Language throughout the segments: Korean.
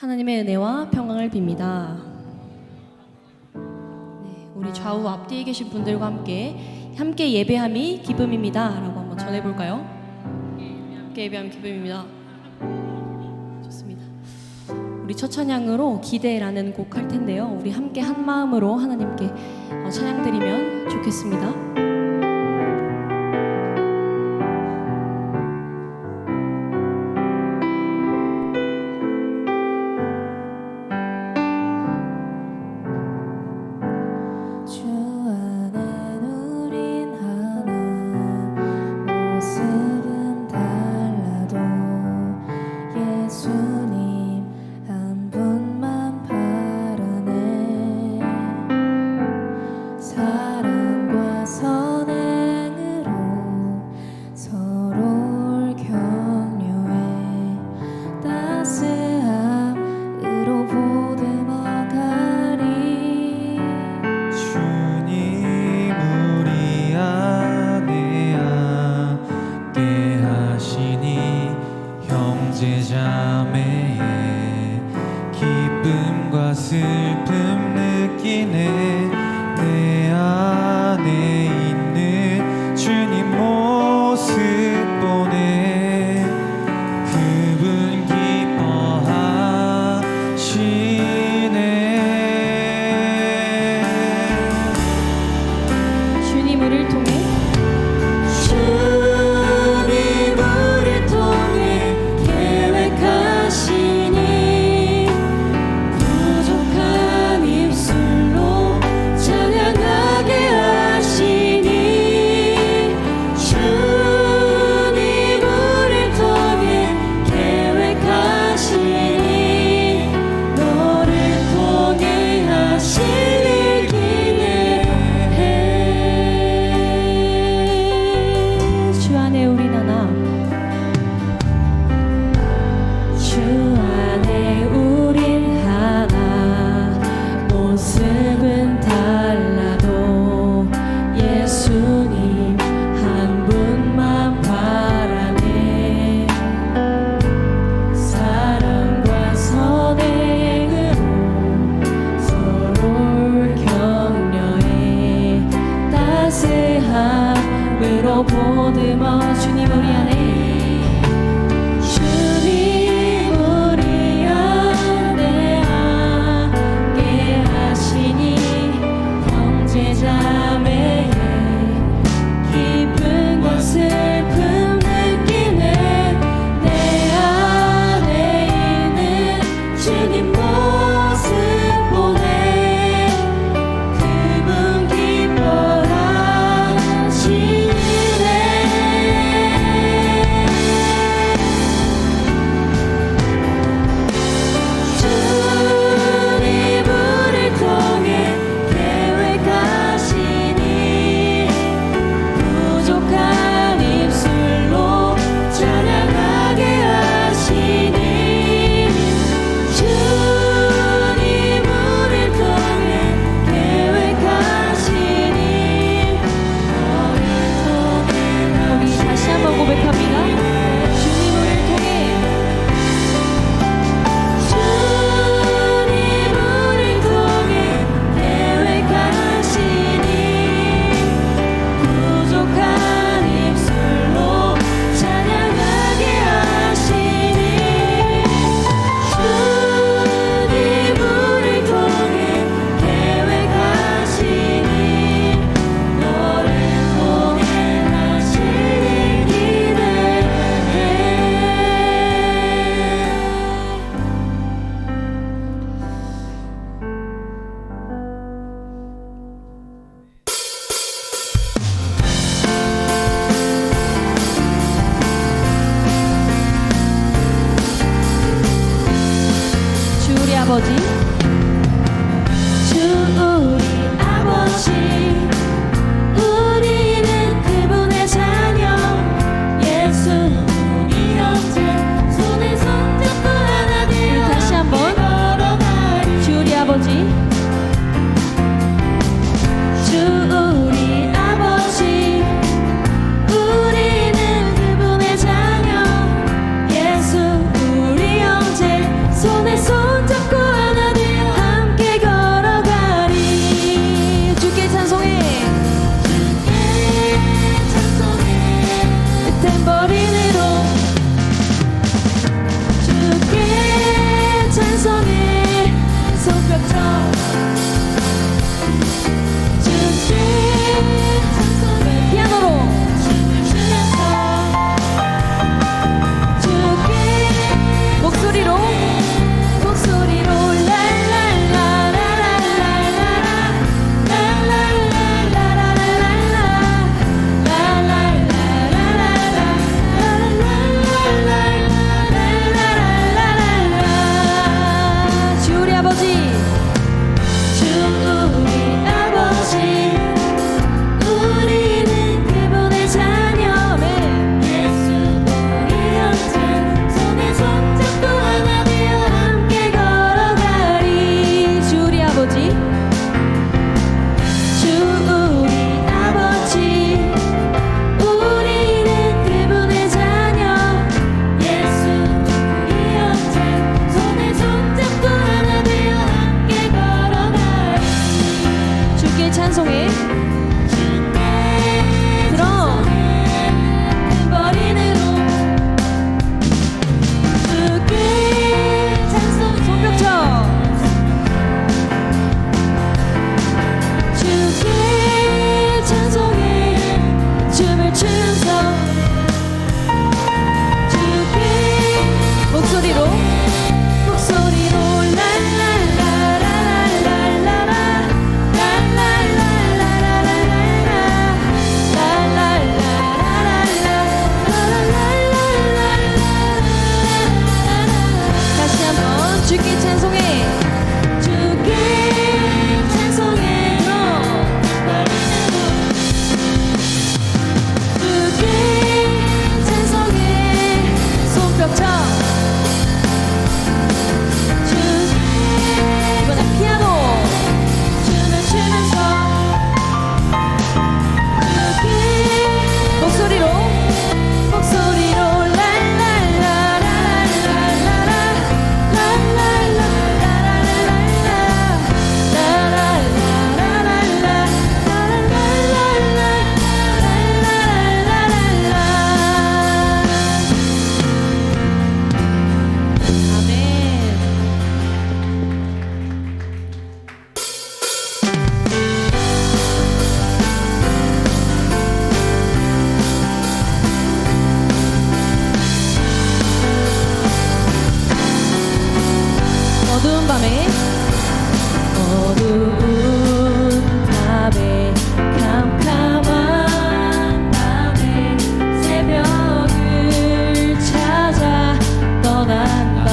하나님의 은혜와 평강을 빕니다. 네, 우리 좌우 앞뒤에 계신 분들과 함께 예배함이 기쁨입니다 라고 한번 전해볼까요? 함께 예배함이 기쁨입니다. 좋습니다. 우리 첫 찬양으로 기대라는 곡 할 텐데요, 우리 함께 한 마음으로 하나님께 찬양 드리면 좋겠습니다. 자매의 기쁨과 슬픔 느끼네. 내 안에 있는 주님 모습 보네. 그분 기뻐하시네. 주님 우리를 통해 보듬어 주님 우리 안에 주님 우리 안에 함께 하시니 형제 자매의 기쁨과 슬픔 느끼네. 내 안에 있는 주님 모습 보네. 그분 기뻐하시니 아버지 주 우리 아버지 우리는 그분의 자녀 예수 우리 형제 손에 손잡고 하나 되어 다시 한번 주 우리 아버지 주 우리 아버지 우리는 그분의 자녀 예수 우리 형제 손에 손 손뼉쳐 주께 찬송해 피아노로 춤을 추면서 주께 목소리로 주 우리 아버지 우리는 그분의 자녀 예수 우리 형제 손에 손잡고 하나 되어 함께 걸어가리 주 우리 아버지 주 우리 아버지 우리는 그분의 자녀 예수 우리 형제 손에 손잡고 하나 되어 함께 걸어가리 주께 찬송해 그럼 큰 버린으로 주께 찬송 손뼉쳐 주께 찬송해 춤을 추면서 주께 목소리로 다시 한번 주께 찬송해 주께 찬송해 주께 찬송해 손뼉쳐 이번엔 피아노 춤을 추면서 주께 목소리로 어두운 밤에 캄캄한 밤에 새벽을 찾아 떠난다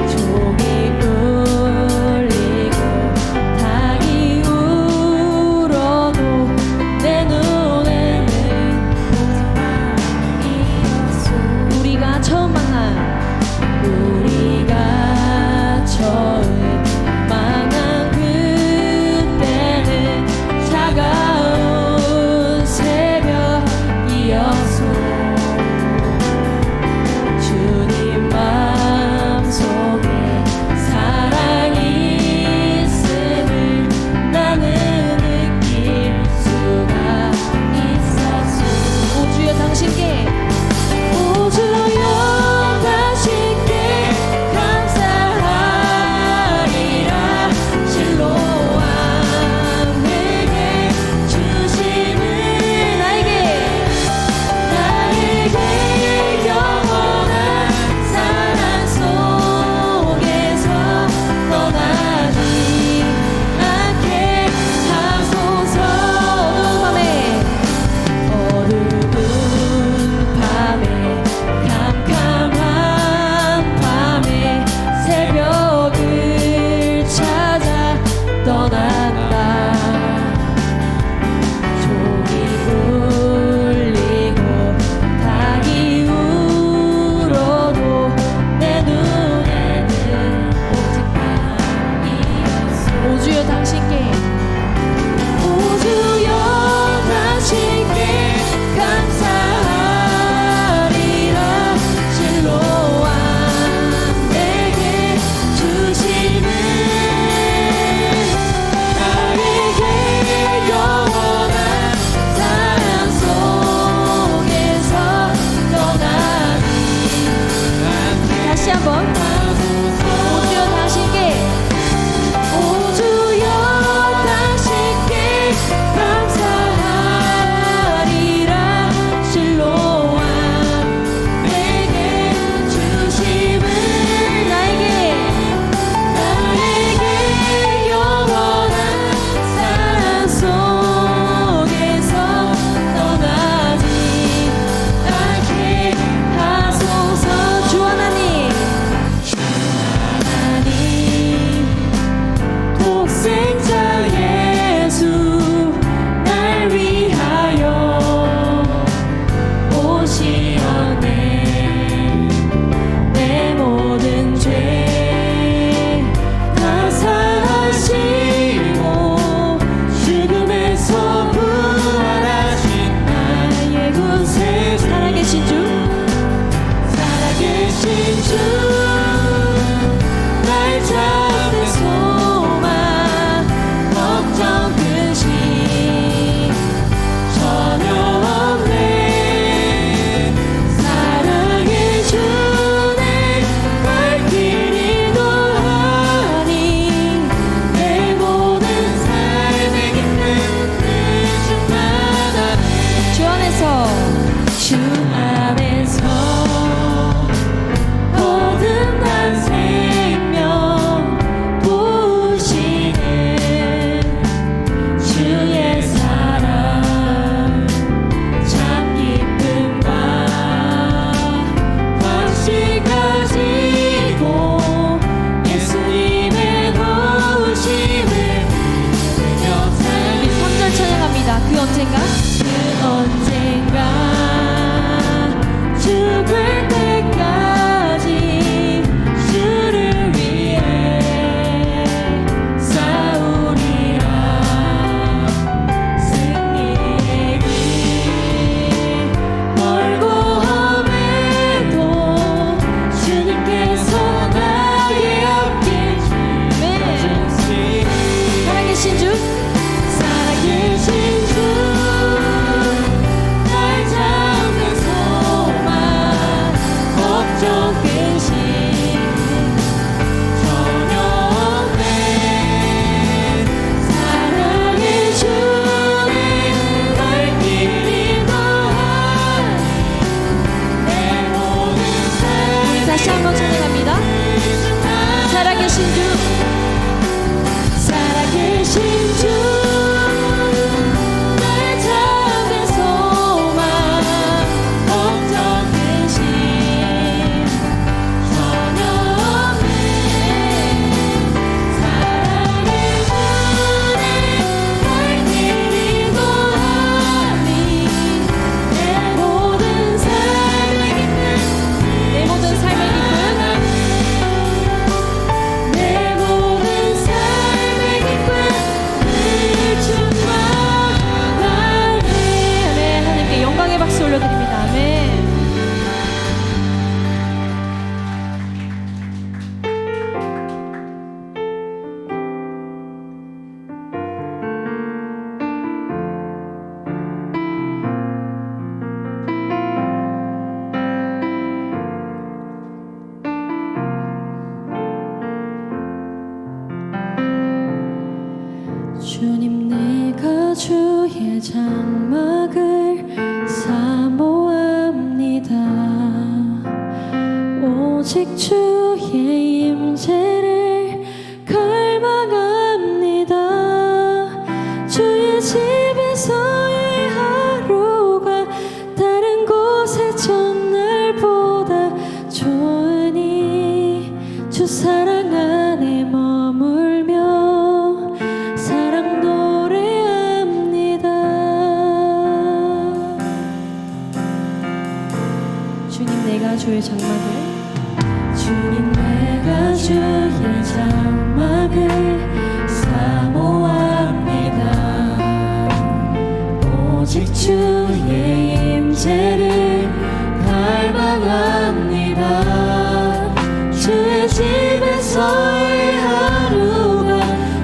종이 울리고 닭이 울어도 내 눈에는 보지마 우리가 처음 만난 우리가 주 살아계신 주 나의 참된 소망 걱정 대신 전혀 없네 사랑의 주님 날 데리고 하니 내 모든 삶의 기쁨 내 모든 삶의 기쁨 내 모든 삶의 기쁨 늘 충만하네. 아멘. 하나님께 영광의 박수 올려드립니다. 아멘. 주님 내가 주의 장막을 사모합니다 오직 주의 임재를 갈망합니다 주의 집에서의 하루가 다른 곳의 첫날보다 좋으니 주 사랑 안에 머물며 사랑 노래합니다 주님 내가 주의 장막을 주님 내가 주의 장막을 사모합니다 오직 주의 임재를 갈망합니다 주의 집에서의 하루가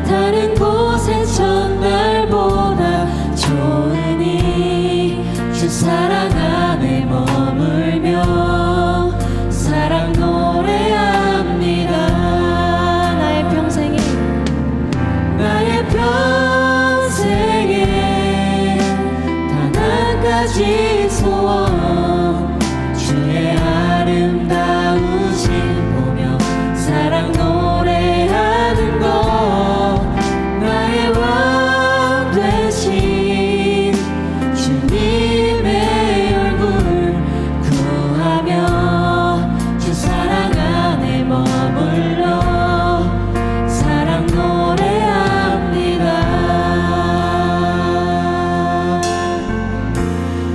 다른 곳의 첫날보다 좋으니 주 사랑 안에 머물며 사랑 노래합니다 나의 평생에 단 한 가지 소원 주의 아름다우신 보며 사랑 노래하는 것 나의 왕 되신 주님의 얼굴 구하며 주 사랑 안에 머물러 사랑 노래합니다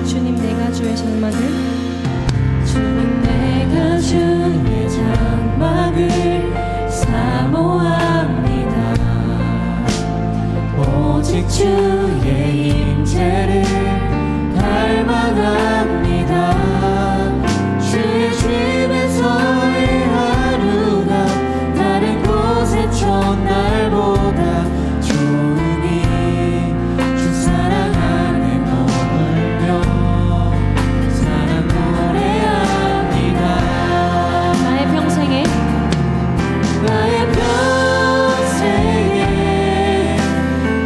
주님 내가 주의 장막을 주님 내가 주의 장막을 사모합니다 오직 주의 임재를 갈망합니다 주의 집에서의 하루가 다른 곳의 첫날보다 좋으니 주 사랑 안에 머물며 사랑 노래합니다 나의 평생에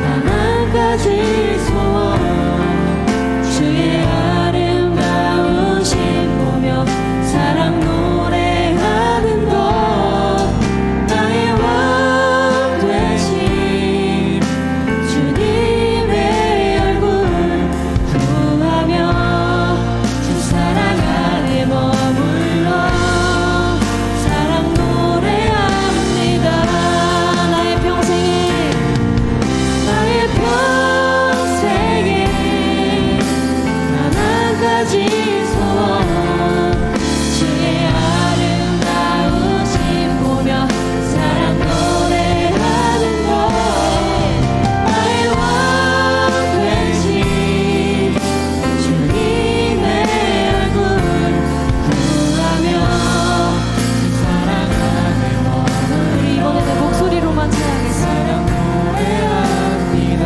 단 한 가지 소원 주의 아름다우신 보며 사랑 노래하는 것 나의 왕 되신 주님의 얼굴 구하며 주 사랑 안에 머물러 사랑 노래합니다 나의 평생에 단 한 가지 소원 주의 아름다우신 보며 사랑 노래하는 것 나의 왕 되신 주님의 얼굴 구하며 주 사랑 안에 머물러 우리 이번에는 목소리로만 찬양하겠습니다 노래합니다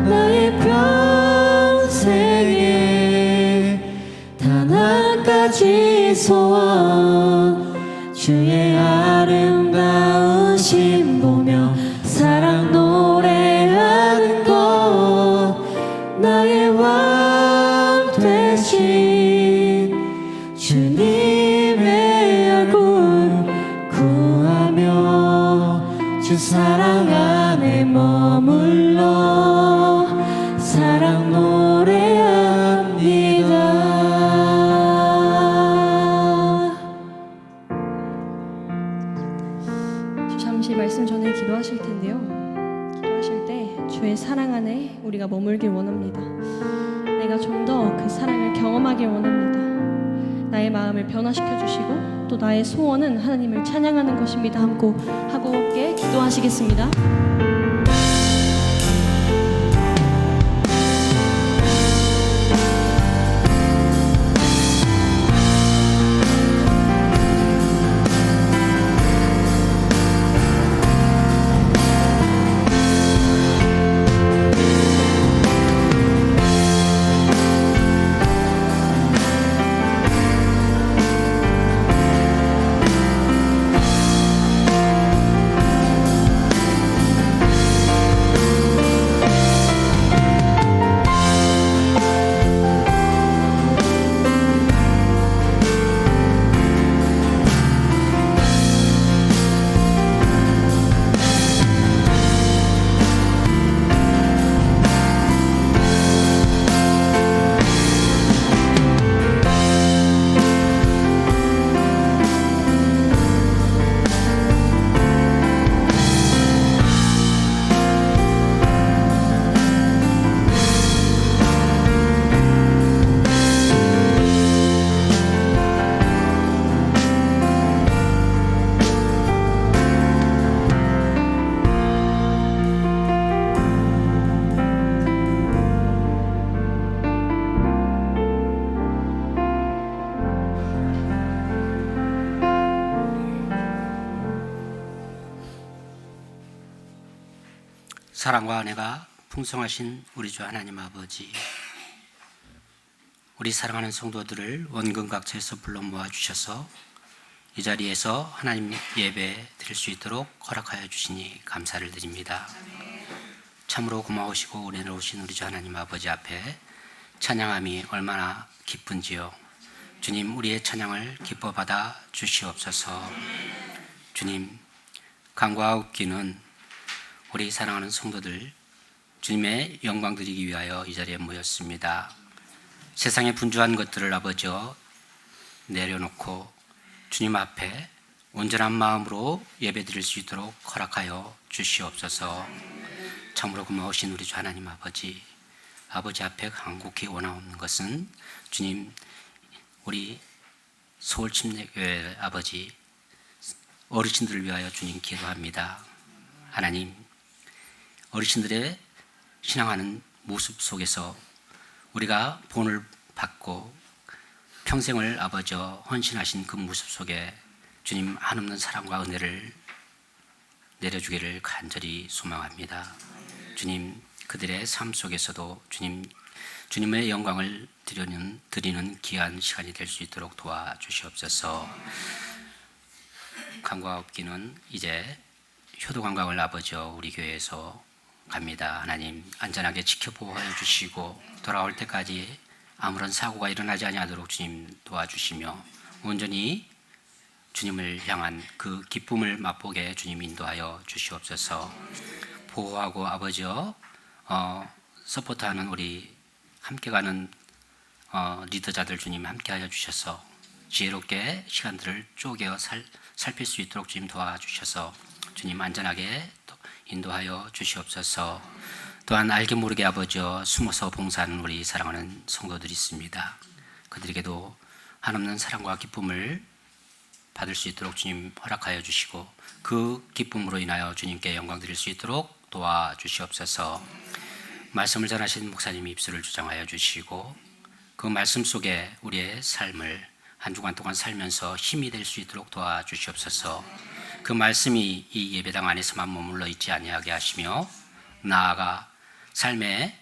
나의 평생에 단 한 가지 소원 주의 아름다우신 보며 사랑 노래하는 것 나의 왕 되신 주님의 얼굴 사랑 안에 머물러 사랑 노래합니다. 잠시 말씀 전에 기도하실 텐데요. 기도하실 때 주의 사랑 안에 우리가 머물길 원합니다. 내가 좀 더 그 사랑을 경험하길 원합니다. 나의 마음을 변화시켜 주시고 또 나의 소원은 하나님을 찬양하는 것입니다. 하고 함께 기도하시겠습니다. 사랑과 은혜가 풍성하신 우리 주 하나님 아버지, 우리 사랑하는 성도들을 원근 각처에서 불러 모아주셔서 이 자리에서 하나님 예배 드릴 수 있도록 허락하여 주시니 감사를 드립니다. 참으로 고마우시고 은혜로우신 우리 주 하나님 아버지 앞에 찬양함이 얼마나 기쁜지요. 주님, 우리의 찬양을 기뻐 받아 주시옵소서. 주님, 강과 웃기는 우리 사랑하는 성도들 주님의 영광 드리기 위하여 이 자리에 모였습니다. 세상의 분주한 것들을 아버지여 내려놓고 주님 앞에 온전한 마음으로 예배 드릴 수 있도록 허락하여 주시옵소서. 참으로 고마우신 우리 주 하나님 아버지, 아버지 앞에 간곡히 원하옵는 것은 주님, 우리 서울침례교회 아버지 어르신들을 위하여 주님 기도합니다. 하나님, 어르신들의 신앙하는 모습 속에서 우리가 본을 받고 평생을 아버지여 헌신하신 그 모습 속에 주님 한없는 사랑과 은혜를 내려주기를 간절히 소망합니다. 주님, 그들의 삶 속에서도 주님의 영광을 드리는 귀한 시간이 될 수 있도록 도와주시옵소서. 강과 없기는 이제 효도 관광을 아버지여 우리 교회에서 갑니다. 하나님, 안전하게 지켜보호하여 주시고 돌아올 때까지 아무런 사고가 일어나지 아니하도록 주님 도와주시며 온전히 주님을 향한 그 기쁨을 맛보게 주님 인도하여 주시옵소서. 보호하고 아버지여 서포트하는 우리 함께 가는 리더자들 주님 함께하여 주셔서 지혜롭게 시간들을 쪼개어 살필 수 있도록 주님 도와주셔서 주님 안전하게 인도하여 주시옵소서. 또한 알게 모르게 아버지여 숨어서 봉사하는 우리 사랑하는 성도들이 있습니다. 그들에게도 한없는 사랑과 기쁨을 받을 수 있도록 주님 허락하여 주시고 그 기쁨으로 인하여 주님께 영광 드릴 수 있도록 도와주시옵소서. 말씀을 전하신 목사님이 입술을 주장하여 주시고 그 말씀 속에 우리의 삶을 한 주간 동안 살면서 힘이 될 수 있도록 도와주시옵소서. 그 말씀이 이 예배당 안에서만 머물러 있지 아니하게 하시며 나아가 삶의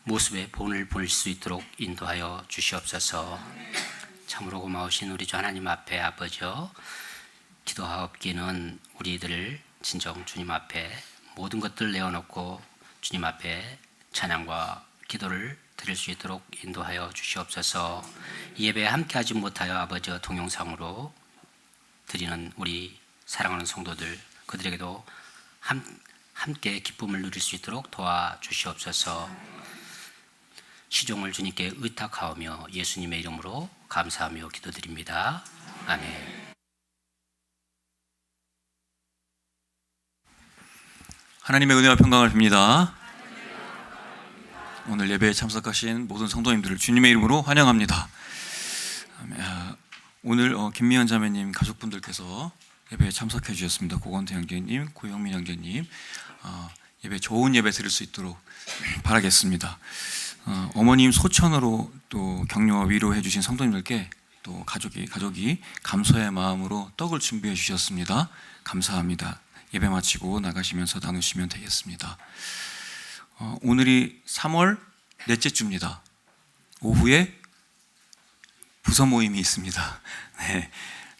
모습의 본을 볼 수 있도록 인도하여 주시옵소서. 참으로 고마우신 우리 주 하나님 앞에 아버지여 기도하옵기는 우리들을 진정 주님 앞에 모든 것들 내어놓고 주님 앞에 찬양과 기도를 드릴 수 있도록 인도하여 주시옵소서. 이 예배에 함께하지 못하여 아버지여 동영상으로 드리는 우리 사랑하는 성도들 그들에게도 함께 기쁨을 누릴 수 있도록 도와주시옵소서. 시종을 주님께 의탁하오며 예수님의 이름으로 감사하며 기도드립니다. 아멘. 하나님의 은혜와 평강을 빕니다. 오늘 예배에 참석하신 모든 성도님들을 주님의 이름으로 환영합니다. 오늘 김미연 자매님 가족분들께서 예배에 참석해 주셨습니다. 고건태 형제님, 고영민 형제님, 예배 좋은 예배 드릴 수 있도록 바라겠습니다. 어머님 소천으로 또 격려와 위로해 주신 성도님들께 또 가족이 감사의 마음으로 떡을 준비해 주셨습니다. 감사합니다. 예배 마치고 나가시면서 나누시면 되겠습니다. 오늘이 3월 넷째 주입니다. 오후에 부서 모임이 있습니다. 네,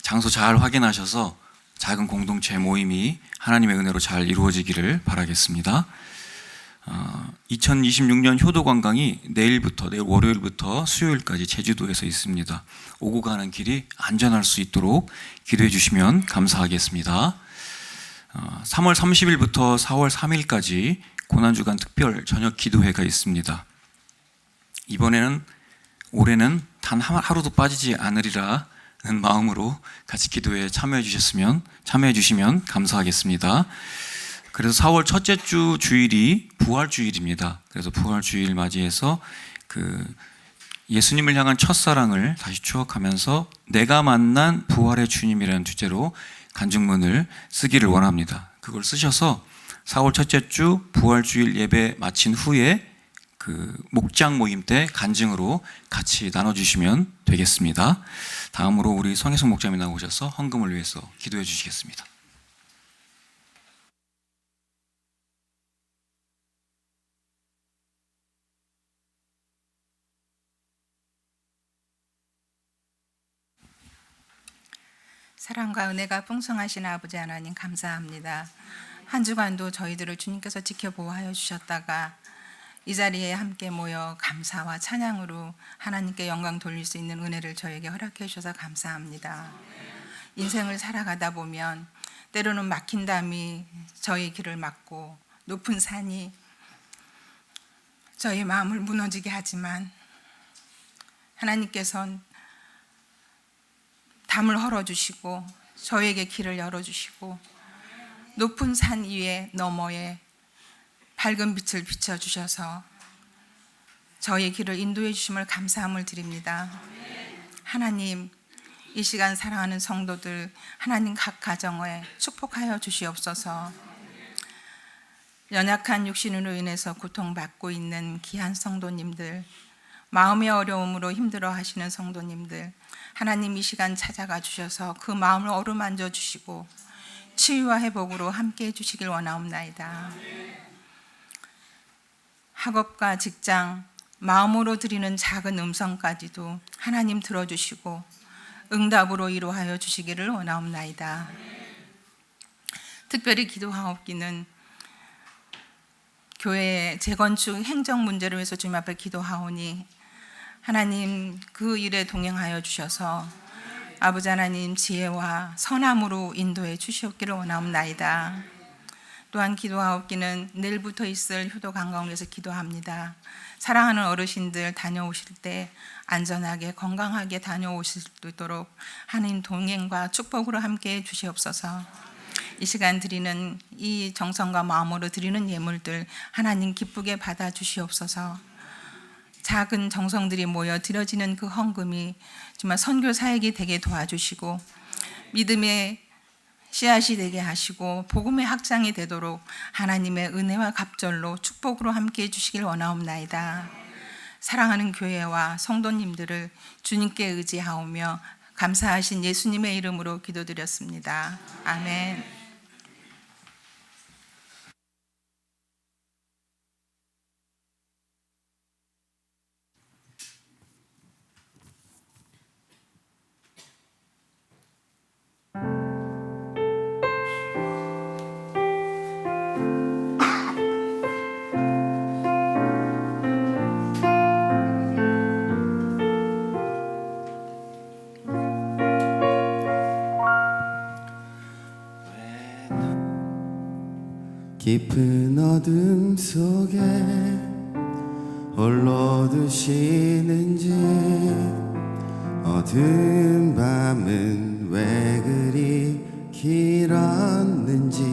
장소 잘 확인하셔서 작은 공동체 모임이 하나님의 은혜로 잘 이루어지기를 바라겠습니다. 2026년 효도관광이 내일 월요일부터 수요일까지 제주도에서 있습니다. 오고 가는 길이 안전할 수 있도록 기도해 주시면 감사하겠습니다. 3월 30일부터 4월 3일까지 고난주간 특별 저녁 기도회가 있습니다. 올해는 단 하루도 빠지지 않으리라는 마음으로 같이 기도에 참여해 주시면 감사하겠습니다. 그래서 4월 첫째 주 주일이 부활주일입니다. 그래서 부활주일 맞이해서 예수님을 향한 첫사랑을 다시 추억하면서 내가 만난 부활의 주님이라는 주제로 간증문을 쓰기를 원합니다. 그걸 쓰셔서 4월 첫째 주 부활주일 예배 마친 후에 목장 모임 때 간증으로 같이 나눠주시면 되겠습니다. 다음으로 우리 성혜성 목자님 나오셔서 헌금을 위해서 기도해 주시겠습니다. 사랑과 은혜가 풍성하신 아버지 하나님 감사합니다. 한 주간도 저희들을 주님께서 지켜보호하여 주셨다가 이 자리에 함께 모여 감사와 찬양으로 하나님께 영광 돌릴 수 있는 은혜를 저에게 허락해 주셔서 감사합니다. 인생을 살아가다 보면 때로는 막힌 담이 저희 길을 막고 높은 산이 저희 마음을 무너지게 하지만 하나님께서는 담을 헐어주시고 저에게 길을 열어주시고 높은 산 위에 너머에 밝은 빛을 비춰주셔서 저의 길을 인도해 주심을 감사함을 드립니다. 하나님, 이 시간 사랑하는 성도들 하나님 각 가정에 축복하여 주시옵소서. 연약한 육신으로 인해서 고통받고 있는 귀한 성도님들, 마음의 어려움으로 힘들어 하시는 성도님들, 하나님 이 시간 찾아가 주셔서 그 마음을 어루만져 주시고 치유와 회복으로 함께 해주시길 원하옵나이다. 학업과 직장, 마음으로 드리는 작은 음성까지도 하나님 들어주시고 응답으로 이루하여 주시기를 원하옵나이다. 특별히 기도하옵기는 교회 재건축 행정 문제를 위해서 주님 앞에 기도하오니 하나님 그 일에 동행하여 주셔서 아버지 하나님 지혜와 선함으로 인도해 주시옵기를 원하옵나이다. 또한 기도하옵기는 내일부터 있을 효도 관광을 위해서 기도합니다. 사랑하는 어르신들 다녀오실 때 안전하게 건강하게 다녀오실 수 있도록 하나님 동행과 축복으로 함께 해 주시옵소서. 이 시간 드리는 이 정성과 마음으로 드리는 예물들 하나님 기쁘게 받아 주시옵소서. 작은 정성들이 모여 드려지는 그 헌금이 정말 선교 사역이 되게 도와주시고 믿음의 씨앗이 되게 하시고 복음의 확장이 되도록 하나님의 은혜와 갑절로 축복으로 함께해 주시길 원하옵나이다. 사랑하는 교회와 성도님들을 주님께 의지하오며 감사하신 예수님의 이름으로 기도드렸습니다. 아멘. 깊은 어둠 속에 홀로 두시는지 어두운 밤은 왜 그리 길었는지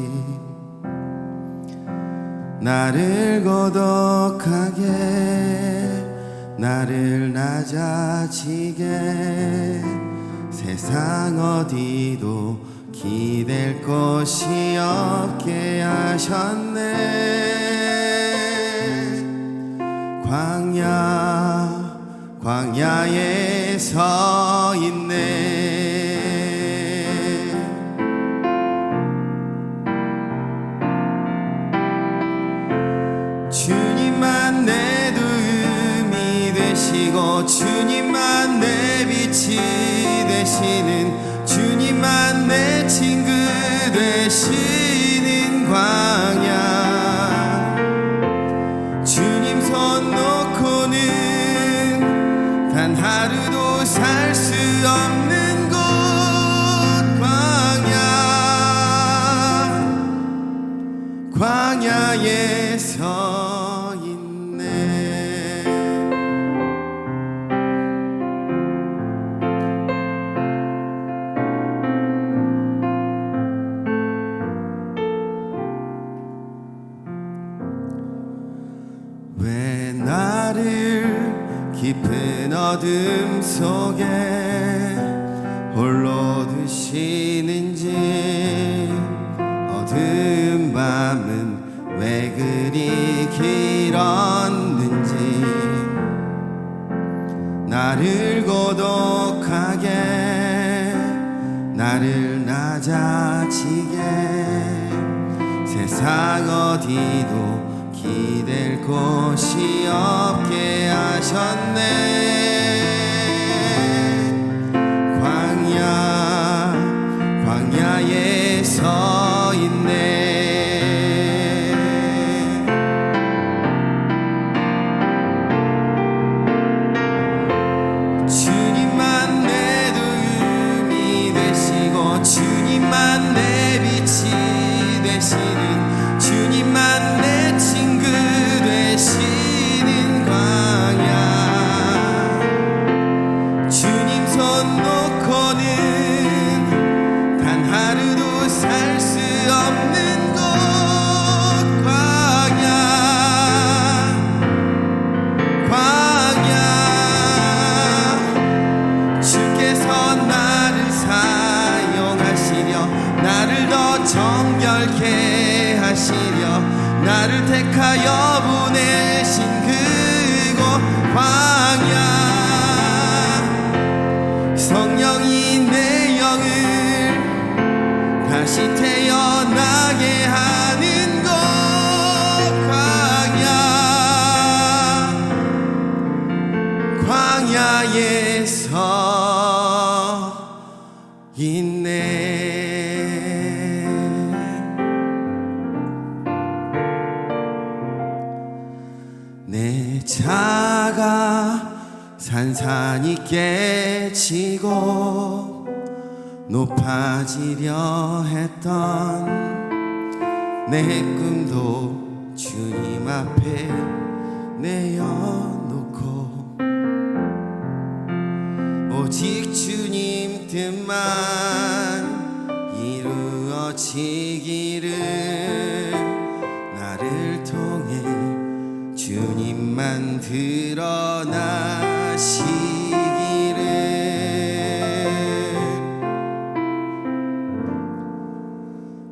나를 고독하게 나를 낮아지게 세상 어디도 기댈 곳이 없게 하셨네. 광야에 서 있네. 주님만 내 도움이 되시고 주님만 내 빛이 되시는 주님만 내 친구 되시는 광야 주님 손 놓고는 단 하루도 살 수 없는 곳 광야에 서 있네. 왜 나를 깊은 어둠 속에 홀로 두시는지 어두운 밤은 왜 그리 길었는지 나를 고독하게 나를 낮아지게 세상 어디도 기댈 곳이 없게 하셨네. 광야에 서 있네. 주님만 내 도움이 되시고 주님만 내 빛이 되시는 주님만 내 친구 되시는 광야 주님 손 놓고는 단 하루도 살 수 없는 곳 광야 주께서 나를 사용하시려 나를 더 정결케 하시려 나를 택하여 보내신 그곳 광야 성령이 내 영을 다시 태어나게 하는 곳 광야에 서 있네. 내 자가 산산이 깨지고 높아지려 했던 내 꿈도 주님 앞에 내어놓고 오직 주님 뜻만 이루어지기를 나를 통해 주님만 드러나시기를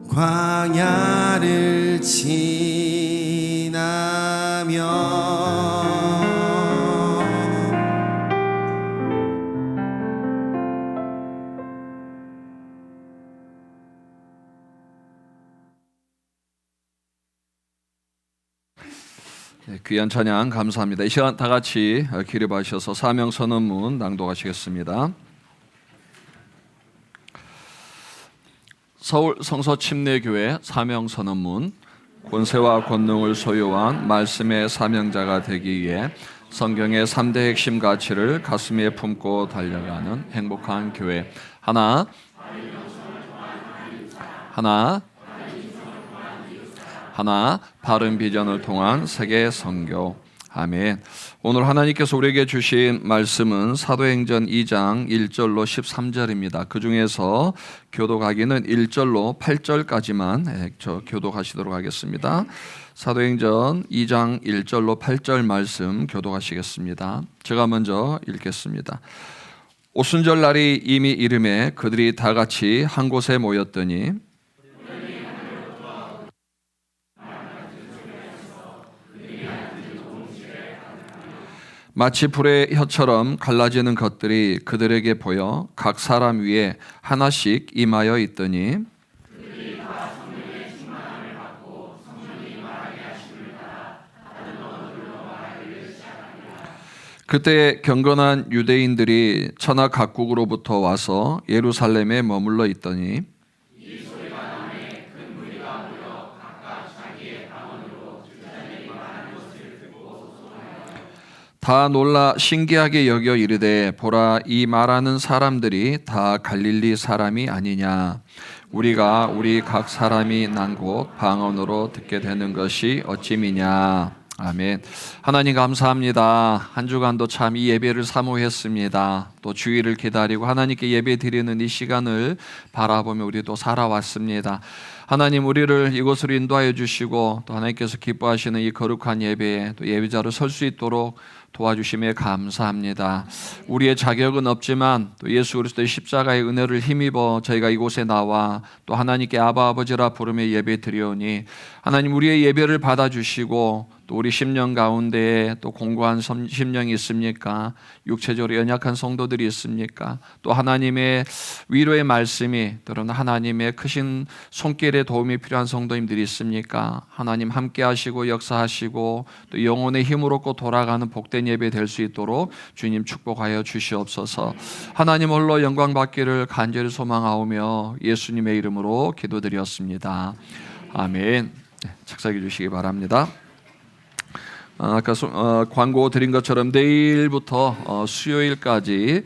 광야를 지나며 귀한 찬양 감사합니다. 이 시간 다 같이 기립하셔서 사명선언문 낭독하시겠습니다. 서울 성서침례교회 사명선언문. 권세와 권능을 소유한 말씀의 사명자가 되기 위해 성경의 3대 핵심 가치를 가슴에 품고 달려가는 행복한 교회. 하나 하나 바른 비전을 통한 세계 선교. 아멘. 오늘 하나님께서 우리에게 주신 말씀은 사도행전 2장 1절로 13절입니다. 그 중에서 교독하기는 1절로 8절까지만 교독하시도록 하겠습니다. 사도행전 2장 1절로 8절 말씀 교독하시겠습니다. 제가 먼저 읽겠습니다. 오순절 날이 이미 이름에 그들이 다 같이 한 곳에 모였더니 마치 불의 혀처럼 갈라지는 것들이 그들에게 보여 각 사람 위에 하나씩 임하여 있더니 그때 경건한 유대인들이 천하 각국으로부터 와서 예루살렘에 머물러 있더니 다 놀라 신기하게 여겨 이르되 보라 이 말하는 사람들이 다 갈릴리 사람이 아니냐 우리가 우리 각 사람이 난 곳 방언으로 듣게 되는 것이 어찌미냐. 아멘. 하나님 감사합니다. 한 주간도 참 이 예배를 사모했습니다. 또 주일을 기다리고 하나님께 예배 드리는 이 시간을 바라보며 우리 또 살아왔습니다. 하나님 우리를 이곳으로 인도하여 주시고 또 하나님께서 기뻐하시는 이 거룩한 예배에 또 예배자로 설 수 있도록 도와주심에 감사합니다. 우리의 자격은 없지만 또 예수 그리스도의 십자가의 은혜를 힘입어 저희가 이곳에 나와 또 하나님께 아바 아버지라 부르며 예배 드리오니 하나님 우리의 예배를 받아주시고 또 우리 심령 가운데에 또 공고한 심령이 있습니까? 육체적으로 연약한 성도들이 있습니까? 또 하나님의 위로의 말씀이 또는 하나님의 크신 손길에 도움이 필요한 성도님들이 있습니까? 하나님 함께 하시고 역사하시고 또 영혼의 힘을 얻고 돌아가는 복된 예배 될 수 있도록 주님 축복하여 주시옵소서. 하나님 홀로 영광 받기를 간절히 소망하오며 예수님의 이름으로 기도드렸습니다. 아멘. 착석해 주시기 바랍니다. 아까 광고 드린 것처럼 내일부터 수요일까지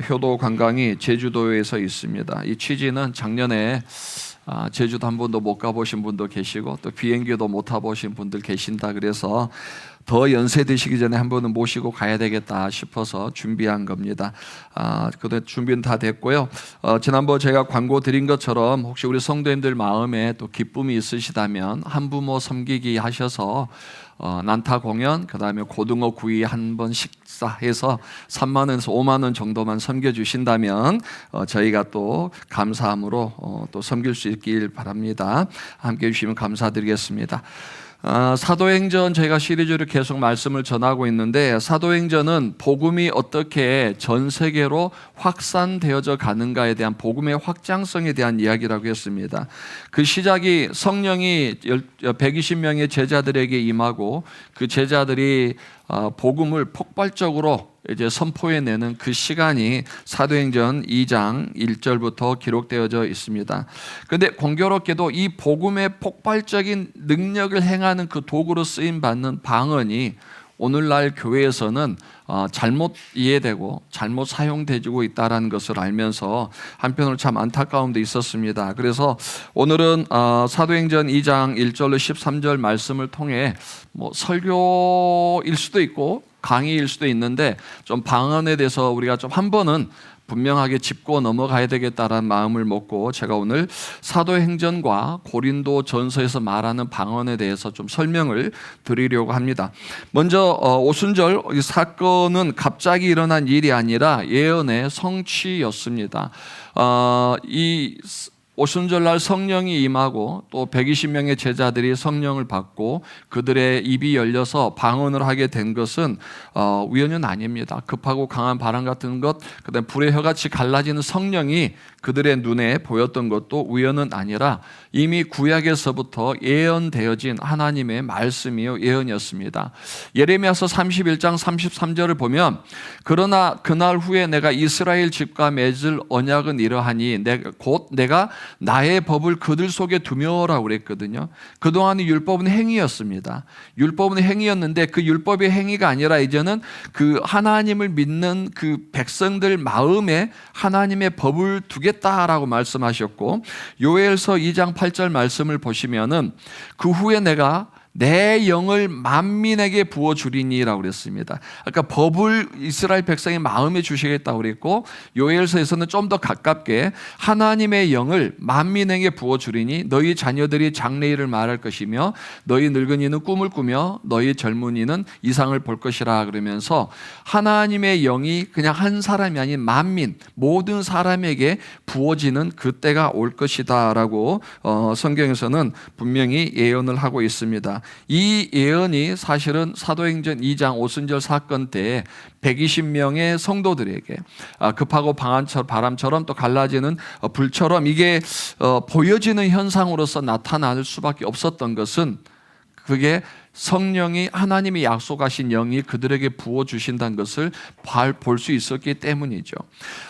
효도 관광이 제주도에서 있습니다. 이 취지는 작년에 제주도 한 번도 못 가보신 분도 계시고 또 비행기도 못 타보신 분들 계신다 그래서 더 연세 드시기 전에 한 번은 모시고 가야 되겠다 싶어서 준비한 겁니다. 그때 준비는 다 됐고요. 지난번 제가 광고 드린 것처럼 혹시 우리 성도님들 마음에 또 기쁨이 있으시다면 한부모 섬기기 하셔서 난타 공연, 그 다음에 고등어 구이 한 번 식사해서 3만 원에서 5만 원 정도만 섬겨주신다면 저희가 또 감사함으로 또 섬길 수 있길 바랍니다. 함께 해주시면 감사드리겠습니다. 사도행전 저희가 시리즈로 계속 말씀을 전하고 있는데 사도행전은 복음이 어떻게 전 세계로 확산되어져 가는가에 대한 복음의 확장성에 대한 이야기라고 했습니다. 그 시작이 성령이 120명의 제자들에게 임하고 그 제자들이 복음을 폭발적으로 이제 선포해내는 그 시간이 사도행전 2장 1절부터 기록되어져 있습니다. 그런데 공교롭게도 이 복음의 폭발적인 능력을 행하는 그 도구로 쓰임 받는 방언이 오늘날 교회에서는 잘못 이해되고 잘못 사용되고 있다는 것을 알면서 한편으로 참 안타까움도 있었습니다. 그래서 오늘은 사도행전 2장 1절로 13절 말씀을 통해 뭐 설교일 수도 있고 강의일 수도 있는데 좀 방언에 대해서 우리가 좀 한 번은 분명하게 짚고 넘어가야 되겠다라는 마음을 먹고 제가 오늘 사도행전과 고린도 전서에서 말하는 방언에 대해서 좀 설명을 드리려고 합니다. 먼저 오순절 이 사건은 갑자기 일어난 일이 아니라 예언의 성취였습니다. 이 오순절날 성령이 임하고 또 120명의 제자들이 성령을 받고 그들의 입이 열려서 방언을 하게 된 것은 우연은 아닙니다. 급하고 강한 바람 같은 것, 그다음에 불의 혀같이 갈라지는 성령이 그들의 눈에 보였던 것도 우연은 아니라 이미 구약에서부터 예언되어진 하나님의 말씀이요 예언이었습니다. 예레미야서 31장 33절을 보면 그러나 그날 후에 내가 이스라엘 집과 맺을 언약은 이러하니 곧 내가 나의 법을 그들 속에 두며라고 그랬거든요. 그동안의 율법은 행위였습니다. 율법은 행위였는데 그 율법의 행위가 아니라 이제는 그 하나님을 믿는 그 백성들 마음에 하나님의 법을 두겠다라고 말씀하셨고, 요엘서 2장 8절 말씀을 보시면은 그 후에 내가 내 영을 만민에게 부어주리니라고 그랬습니다. 아까 법을 이스라엘 백성의 마음에 주시겠다고 그랬고, 요엘서에서는 좀 더 가깝게 하나님의 영을 만민에게 부어주리니 너희 자녀들이 장래일을 말할 것이며 너희 늙은이는 꿈을 꾸며 너희 젊은이는 이상을 볼 것이라 그러면서 하나님의 영이 그냥 한 사람이 아닌 만민 모든 사람에게 부어지는 그때가 올 것이다 라고 성경에서는 분명히 예언을 하고 있습니다. 이 예언이 사실은 사도행전 2장 오순절 사건 때 120명의 성도들에게 급하고 바람처럼 또 갈라지는 불처럼 이게 보여지는 현상으로서 나타날 수밖에 없었던 것은, 그게 성령이 하나님이 약속하신 영이 그들에게 부어주신다는 것을 볼 수 있었기 때문이죠.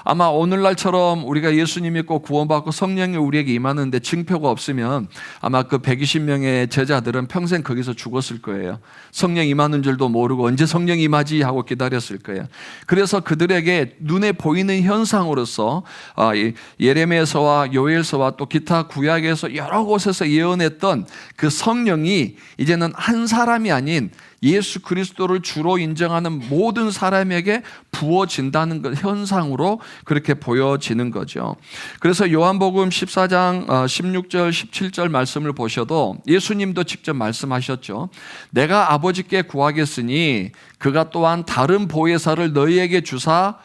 아마 오늘날처럼 우리가 예수님 믿고 구원받고 성령이 우리에게 임하는데 징표가 없으면 아마 그 120명의 제자들은 평생 거기서 죽었을 거예요. 성령 임하는 줄도 모르고 언제 성령 임하지 하고 기다렸을 거예요. 그래서 그들에게 눈에 보이는 현상으로서 예레미야서와 요엘서와 또 기타 구약에서 여러 곳에서 예언했던 그 성령이 이제는 한 사람이 아닌 예수 그리스도를 주로 인정하는 모든 사람에게 부어진다는 것 현상으로 그렇게 보여지는 거죠. 그래서 요한복음 14장 16절 17절 말씀을 보셔도 예수님도 직접 말씀하셨죠. 내가 아버지께 구하겠으니 그가 또한 다른 보혜사를 너희에게 주사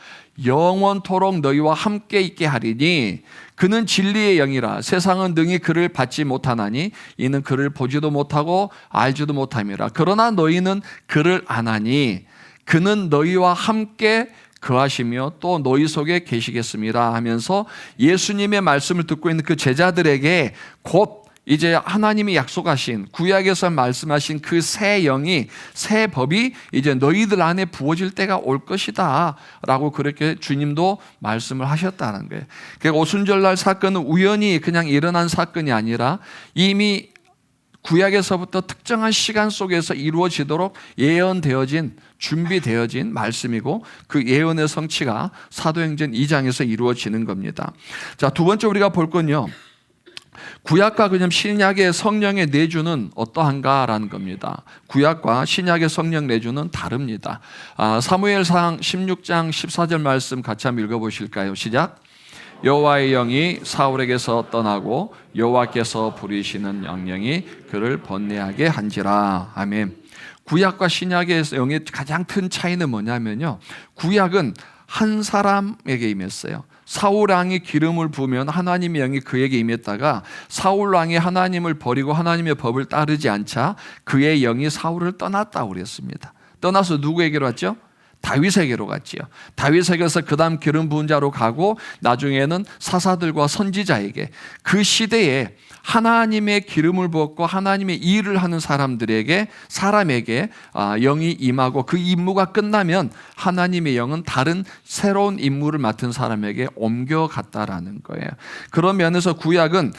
영원토록 너희와 함께 있게 하리니 그는 진리의 영이라 세상은 능히 그를 받지 못하나니 이는 그를 보지도 못하고 알지도 못함이라. 그러나 너희는 그를 아나니 그는 너희와 함께 거하시며 또 너희 속에 계시겠습니다 하면서 예수님의 말씀을 듣고 있는 그 제자들에게 곧 이제 하나님이 약속하신 구약에서 말씀하신 그 새 영이 새 법이 이제 너희들 안에 부어질 때가 올 것이다 라고 그렇게 주님도 말씀을 하셨다는 거예요. 그러니까 오순절날 사건은 우연히 그냥 일어난 사건이 아니라 이미 구약에서부터 특정한 시간 속에서 이루어지도록 예언되어진 준비되어진 말씀이고 그 예언의 성취가 사도행전 2장에서 이루어지는 겁니다. 자, 두 번째 우리가 볼 건요, 구약과 그냥 신약의 성령의 내주는 어떠한가라는 겁니다. 구약과 신약의 성령 내주는 다릅니다. 사무엘상 16장 14절 말씀 같이 한번 읽어보실까요? 시작. 여호와의 영이 사울에게서 떠나고 여호와께서 부리시는 명령이 그를 번뇌하게 한지라. 아멘. 구약과 신약의 영의 가장 큰 차이는 뭐냐면요, 구약은 한 사람에게 임했어요. 사울 왕이 기름을 부으면 하나님의 영이 그에게 임했다가 사울 왕이 하나님을 버리고 하나님의 법을 따르지 않자 그의 영이 사울을 떠났다고 그랬습니다. 떠나서 누구에게로 갔죠? 다윗에게로 갔지요. 다윗에게서 그 다음 기름 부은 자로 가고 나중에는 사사들과 선지자에게, 그 시대에 하나님의 기름을 부었고 하나님의 일을 하는 사람에게 영이 임하고 그 임무가 끝나면 하나님의 영은 다른 새로운 임무를 맡은 사람에게 옮겨갔다라는 거예요. 그런 면에서 구약은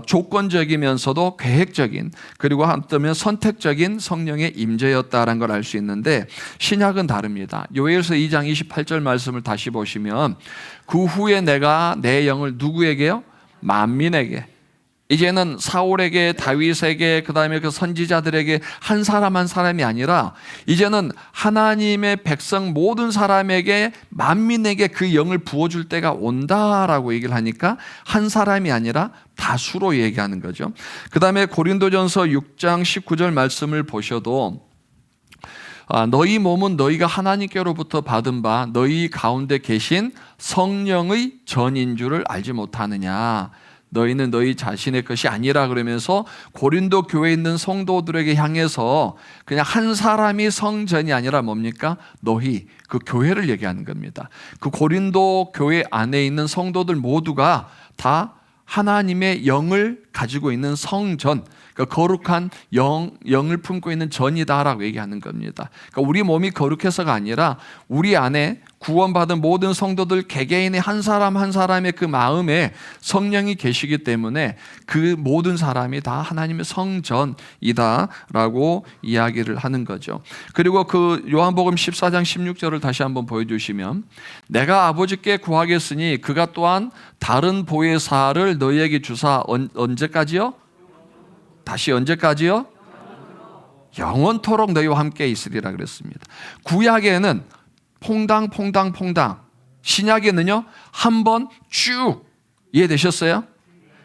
조건적이면서도 계획적인, 그리고 한편으로는 선택적인 성령의 임재였다라는 걸 알 수 있는데, 신약은 다릅니다. 요엘서 2장 28절 말씀을 다시 보시면 그 후에 내가 내 영을 누구에게요? 만민에게. 이제는 사울에게, 다윗에게, 그 다음에 그 선지자들에게 한 사람 한 사람이 아니라 이제는 하나님의 백성 모든 사람에게, 만민에게 그 영을 부어줄 때가 온다라고 얘기를 하니까 한 사람이 아니라 다수로 얘기하는 거죠. 그 다음에 고린도전서 6장 19절 말씀을 보셔도 너희 몸은 너희가 하나님께로부터 받은 바 너희 가운데 계신 성령의 전인 줄을 알지 못하느냐. 너희는 너희 자신의 것이 아니라 그러면서 고린도 교회에 있는 성도들에게 향해서 그냥 한 사람이 성전이 아니라 뭡니까? 너희, 그 교회를 얘기하는 겁니다. 그 고린도 교회 안에 있는 성도들 모두가 다 하나님의 영을 가지고 있는 성전, 그러니까 거룩한 영을 품고 있는 전이다라고 얘기하는 겁니다. 그러니까 우리 몸이 거룩해서가 아니라 우리 안에 구원받은 모든 성도들 개개인의 한 사람 한 사람의 그 마음에 성령이 계시기 때문에 그 모든 사람이 다 하나님의 성전이다라고 이야기를 하는 거죠. 그리고 그 요한복음 14장 16절을 다시 한번 보여주시면 내가 아버지께 구하겠으니 그가 또한 다른 보혜사를 너희에게 주사 언제까지요? 다시 언제까지요? 영원토록 너희와 함께 있으리라 그랬습니다. 구약에는 퐁당 신약에는요 한 번 쭉 이해되셨어요?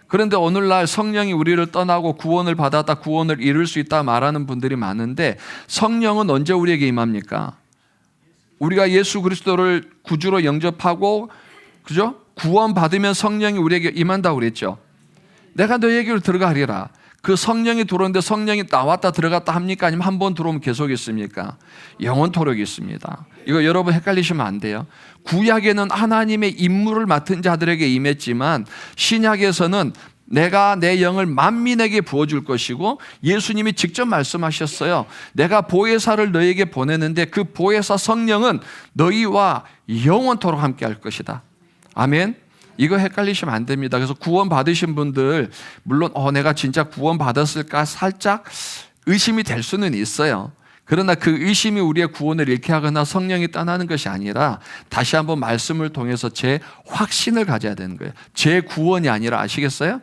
그런데 오늘날 성령이 우리를 떠나고 구원을 받았다 구원을 이룰 수 있다 말하는 분들이 많은데 성령은 언제 우리에게 임합니까? 우리가 예수 그리스도를 구주로 영접하고 그죠? 구원받으면 성령이 우리에게 임한다고 그랬죠. 내가 너희에게로 들어가리라. 그 성령이 들어오는데 성령이 나왔다 들어갔다 합니까? 아니면 한 번 들어오면 계속 있습니까? 영원토록 있습니다. 이거 여러분 헷갈리시면 안 돼요. 구약에는 하나님의 임무를 맡은 자들에게 임했지만 신약에서는 내가 내 영을 만민에게 부어줄 것이고 예수님이 직접 말씀하셨어요. 내가 보혜사를 너희에게 보내는데 그 보혜사 성령은 너희와 영원토록 함께 할 것이다. 아멘. 이거 헷갈리시면 안 됩니다. 그래서 구원 받으신 분들 물론 내가 진짜 구원 받았을까 살짝 의심이 될 수는 있어요. 그러나 그 의심이 우리의 구원을 잃게 하거나 성령이 떠나는 것이 아니라 다시 한번 말씀을 통해서 제 확신을 가져야 되는 거예요. 제 구원이 아니라 아시겠어요?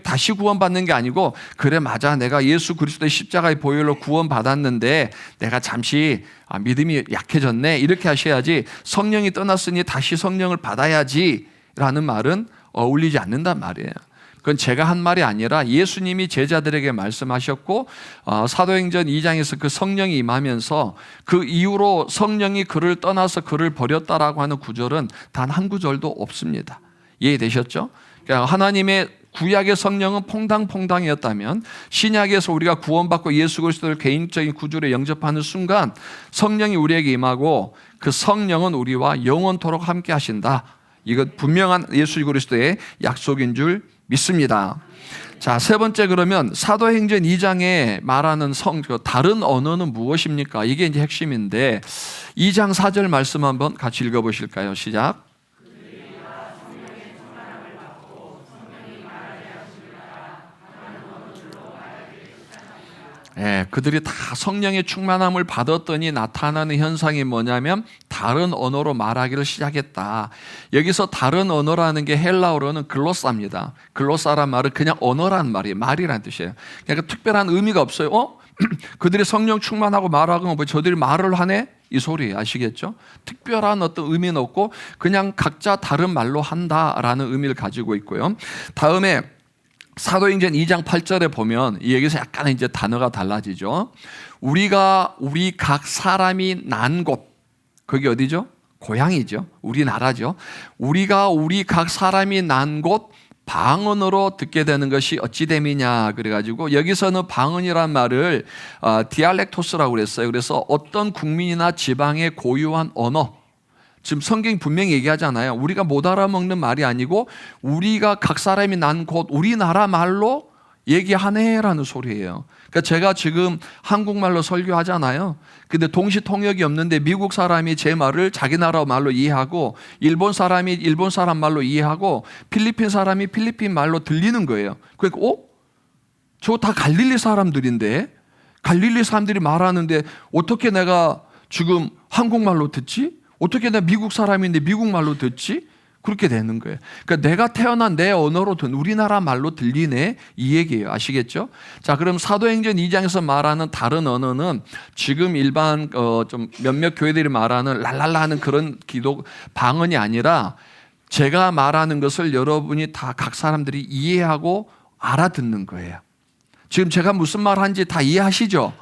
다시 구원받는 게 아니고 그래 맞아 내가 예수 그리스도의 십자가의 보혈로 구원받았는데 내가 잠시 믿음이 약해졌네 이렇게 하셔야지 성령이 떠났으니 다시 성령을 받아야지 라는 말은 어울리지 않는단 말이에요. 그건 제가 한 말이 아니라 예수님이 제자들에게 말씀하셨고 사도행전 2장에서 그 성령이 임하면서 그 이후로 성령이 그를 떠나서 그를 버렸다라고 하는 구절은 단 한 구절도 없습니다. 이해되셨죠? 그러니까 하나님의 구약의 성령은 퐁당퐁당이었다면 신약에서 우리가 구원받고 예수 그리스도를 개인적인 구주로 영접하는 순간 성령이 우리에게 임하고 그 성령은 우리와 영원토록 함께 하신다. 이것 분명한 예수 그리스도의 약속인 줄 믿습니다. 자, 세 번째 그러면 사도행전 2장에 말하는 다른 언어는 무엇입니까? 이게 이제 핵심인데 2장 4절 말씀 한번 같이 읽어보실까요? 시작. 그들이 다 성령의 충만함을 받았더니 나타나는 현상이 뭐냐면 다른 언어로 말하기를 시작했다. 여기서 다른 언어라는 게 헬라어로는 글로사입니다. 글로사란 말은 그냥 언어란 말이에요. 말이란 뜻이에요. 그러니까 특별한 의미가 없어요. 그들이 성령 충만하고 말하고 뭐 저들이 말을 하네? 이 소리 아시겠죠? 특별한 어떤 의미는 없고 그냥 각자 다른 말로 한다라는 의미를 가지고 있고요. 다음에 사도행전 2장 8절에 보면 여기서 약간 이제 단어가 달라지죠. 우리 각 사람이 난 곳, 거기 어디죠? 고향이죠. 우리나라죠. 우리 각 사람이 난 곳 방언으로 듣게 되는 것이 어찌 됨이냐 그래가지고 여기서는 방언이란 말을 디알렉토스라고 그랬어요. 그래서 어떤 국민이나 지방의 고유한 언어. 지금 성경이 분명히 얘기하잖아요. 우리가 못 알아먹는 말이 아니고 우리가 각 사람이 난 곳 우리나라 말로 얘기하네라는 소리예요. 그러니까 제가 지금 한국말로 설교하잖아요. 근데 동시 통역이 없는데 미국 사람이 제 말을 자기 나라 말로 이해하고 일본 사람이 일본 사람 말로 이해하고 필리핀 사람이 필리핀 말로 들리는 거예요. 그러니까 저거 다 갈릴리 사람들인데 갈릴리 사람들이 말하는데 어떻게 내가 지금 한국말로 듣지? 어떻게 내가 미국 사람인데 미국 말로 듣지? 그렇게 되는 거예요. 그러니까 내가 태어난 내 언어로 우리나라 말로 들리네 이 얘기예요. 아시겠죠? 자, 그럼 사도행전 2장에서 말하는 다른 언어는 지금 일반 좀 몇몇 교회들이 말하는 랄랄라 하는 그런 기도 방언이 아니라 제가 말하는 것을 여러분이 다 각 사람들이 이해하고 알아듣는 거예요. 지금 제가 무슨 말 하는지 다 이해하시죠?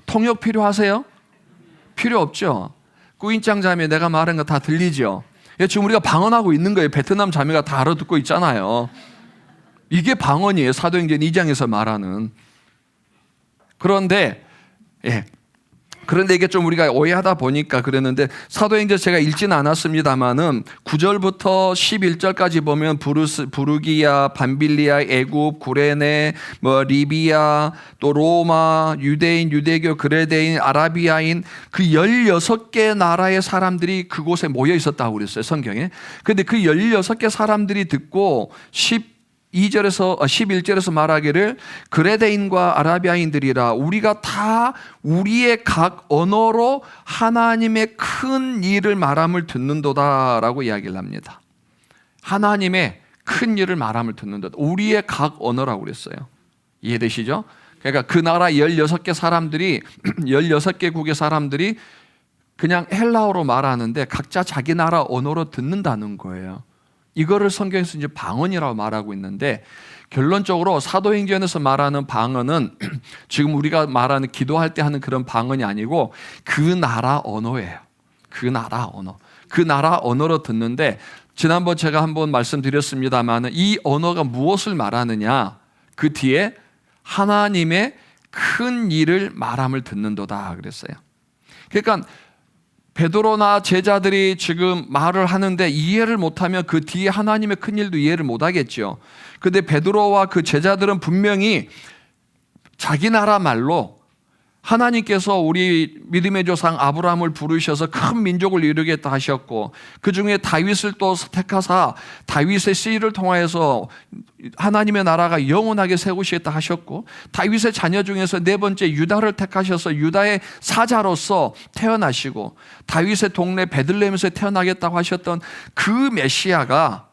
통역 필요하세요? 필요 없죠? 꾸인짱 자매 내가 말한 거 다 들리죠? 지금 우리가 방언하고 있는 거예요. 베트남 자매가 다 알아듣고 있잖아요. 이게 방언이에요. 사도행전 2장에서 말하는. 그런데 그런데 이게 좀 우리가 오해하다 보니까 그랬는데 사도행전 제가 읽지는 않았습니다만은 9절부터 11절까지 보면 부르기야, 밤빌리아, 애굽, 구레네, 뭐 리비아, 또 로마, 유대인, 유대교, 그레데인, 아라비아인 그 16개 나라의 사람들이 그곳에 모여 있었다고 그랬어요, 성경에. 그런데 그 16개 사람들이 듣고 11절에서 말하기를 그레데인과 아라비아인들이라 우리가 다 우리의 각 언어로 하나님의 큰 일을 말함을 듣는도다라고 이야기를 합니다. 하나님의 큰 일을 말함을 듣는도다. 우리의 각 언어라고 그랬어요. 이해되시죠? 그러니까 그 나라 16개 사람들이 16개국의 사람들이 그냥 헬라어로 말하는데 각자 자기 나라 언어로 듣는다는 거예요. 이거를 성경에서 이제 방언이라고 말하고 있는데 결론적으로 사도행전에서 말하는 방언은 지금 우리가 말하는 기도할 때 하는 그런 방언이 아니고 그 나라 언어예요. 그 나라 언어. 그 나라 언어로 듣는데 지난번 제가 한번 말씀드렸습니다만 이 언어가 무엇을 말하느냐? 그 뒤에 하나님의 큰 일을 말함을 듣는도다 그랬어요. 그러니까 베드로나 제자들이 지금 말을 하는데 이해를 못하면 그 뒤에 하나님의 큰 일도 이해를 못하겠죠. 그런데 베드로와 그 제자들은 분명히 자기 나라 말로 하나님께서 우리 믿음의 조상 아브라함을 부르셔서 큰 민족을 이루겠다 하셨고 그 중에 다윗을 또 택하사 다윗의 씨를 통하여서 하나님의 나라가 영원하게 세우시겠다 하셨고 다윗의 자녀 중에서 네 번째 유다를 택하셔서 유다의 사자로서 태어나시고 다윗의 동네 베들레헴에서 태어나겠다고 하셨던 그 메시아가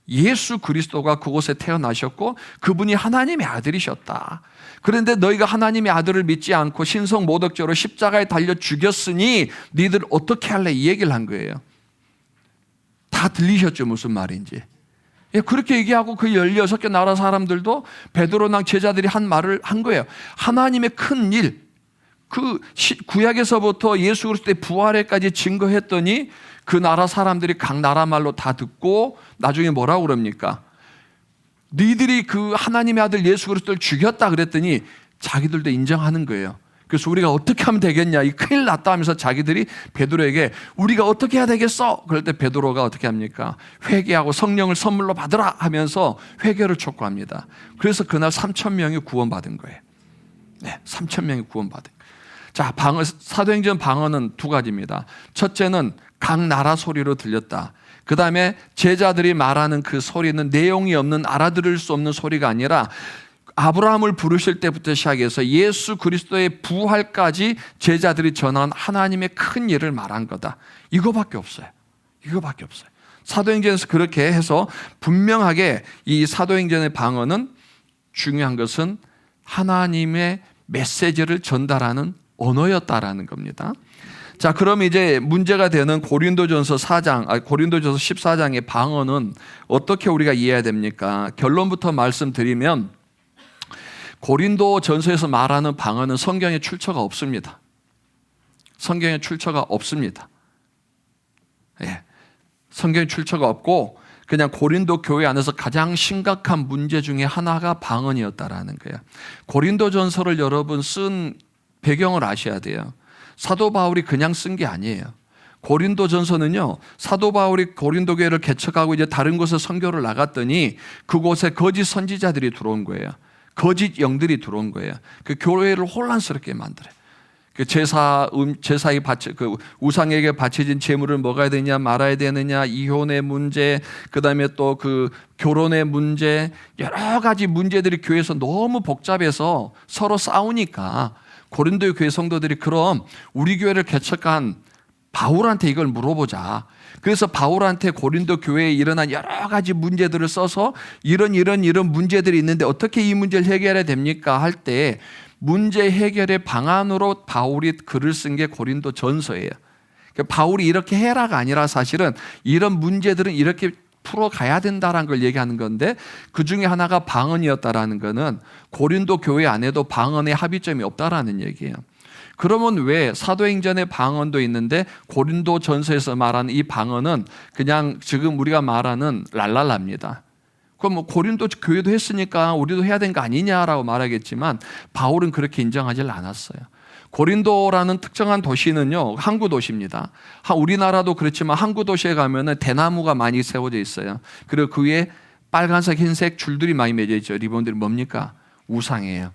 예수 그리스도가 그곳에 태어나셨고 그분이 하나님의 아들이셨다. 그런데 너희가 하나님의 아들을 믿지 않고 신성 모독죄로 십자가에 달려 죽였으니 너희들 어떻게 할래? 이 얘기를 한 거예요. 다 들리셨죠? 무슨 말인지. 그렇게 얘기하고 그 16개 나라 사람들도 베드로나 제자들이 한 말을 한 거예요. 하나님의 큰 일, 그 구약에서부터 예수 그리스도의 부활에까지 증거했더니 그 나라 사람들이 각 나라 말로 다 듣고 나중에 뭐라고 그럽니까? 너희들이 그 하나님의 아들 예수 그리스도를 죽였다 그랬더니 자기들도 인정하는 거예요. 그래서 우리가 어떻게 하면 되겠냐, 이 큰일 났다 하면서 자기들이 베드로에게 우리가 어떻게 해야 되겠어? 그럴 때 베드로가 어떻게 합니까? 회개하고 성령을 선물로 받으라 하면서 회개를 촉구합니다. 그래서 그날 3,000명이 구원받은 거예요. 네, 3,000명이 구원받은 거예요. 자, 사도행전 방언은 두 가지입니다. 첫째는 각 나라 소리로 들렸다. 그 다음에 제자들이 말하는 그 소리는 내용이 없는 알아들을 수 없는 소리가 아니라 아브라함을 부르실 때부터 시작해서 예수 그리스도의 부활까지 제자들이 전한 하나님의 큰 일을 말한 거다. 이거밖에 없어요. 이거밖에 없어요. 사도행전에서 그렇게 해서 분명하게 이 사도행전의 방언은 중요한 것은 하나님의 메시지를 전달하는 언어였다라는 겁니다. 자, 그럼 이제 문제가 되는 고린도전서 14장의 방언은 어떻게 우리가 이해해야 됩니까? 결론부터 말씀드리면 고린도전서에서 말하는 방언은 성경에 출처가 없습니다. 성경에 출처가 없습니다. 예. 성경에 출처가 없고 그냥 고린도 교회 안에서 가장 심각한 문제 중에 하나가 방언이었다라는 거예요. 고린도전서를 여러분 쓴 배경을 아셔야 돼요. 사도 바울이 그냥 쓴 게 아니에요. 고린도전서는요, 사도 바울이 고린도 교회를 개척하고 이제 다른 곳에 선교를 나갔더니 그곳에 거짓 선지자들이 들어온 거예요. 거짓 영들이 들어온 거예요. 그 교회를 혼란스럽게 만들어요. 그 제사에 그 우상에게 바쳐진 제물을 먹어야 되냐 말아야 되느냐, 이혼의 문제, 그 다음에 또 그 결혼의 문제, 여러 가지 문제들이 교회에서 너무 복잡해서 서로 싸우니까 고린도 교회 성도들이 그럼 우리 교회를 개척한 바울한테 이걸 물어보자. 그래서 바울한테 고린도 교회에 일어난 여러 가지 문제들을 써서 이런 문제들이 있는데 어떻게 이 문제를 해결해야 됩니까? 할 때 문제 해결의 방안으로 바울이 글을 쓴 게 고린도 전서예요. 바울이 이렇게 해라가 아니라 사실은 이런 문제들은 이렇게 풀어가야 된다는 걸 얘기하는 건데 그 중에 하나가 방언이었다라는 거는 고린도 교회 안에도 방언의 합의점이 없다라는 얘기예요. 그러면 왜 사도행전의 방언도 있는데 고린도 전서에서 말하는 이 방언은 그냥 지금 우리가 말하는 랄랄라입니다. 그럼 뭐 고린도 교회도 했으니까 우리도 해야 되는 거 아니냐라고 말하겠지만 바울은 그렇게 인정하지 않았어요. 고린도라는 특정한 도시는요, 항구 도시입니다. 우리나라도 그렇지만 항구 도시에 가면은 대나무가 많이 세워져 있어요. 그리고 그 위에 빨간색, 흰색 줄들이 많이 맺어 있죠. 리본들이 뭡니까? 우상이에요.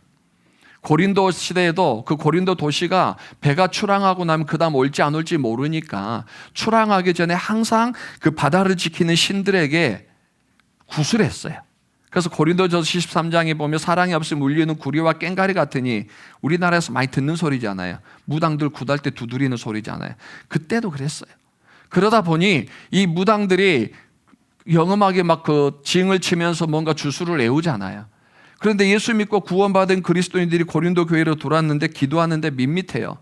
고린도 시대에도 그 고린도 도시가 배가 출항하고 나면 그 다음 올지 안 올지 모르니까 출항하기 전에 항상 그 바다를 지키는 신들에게 구슬했어요. 그래서 고린도전서 13장에 보면 사랑이 없으면 울리는 구리와 꽹가리 같으니, 우리나라에서 많이 듣는 소리잖아요. 무당들 굿할 때 두드리는 소리잖아요. 그때도 그랬어요. 그러다 보니 이 무당들이 영음하게 막 그 징을 치면서 뭔가 주술을 외우잖아요. 그런데 예수 믿고 구원받은 그리스도인들이 고린도 교회로 들어왔는데 기도하는데 밋밋해요.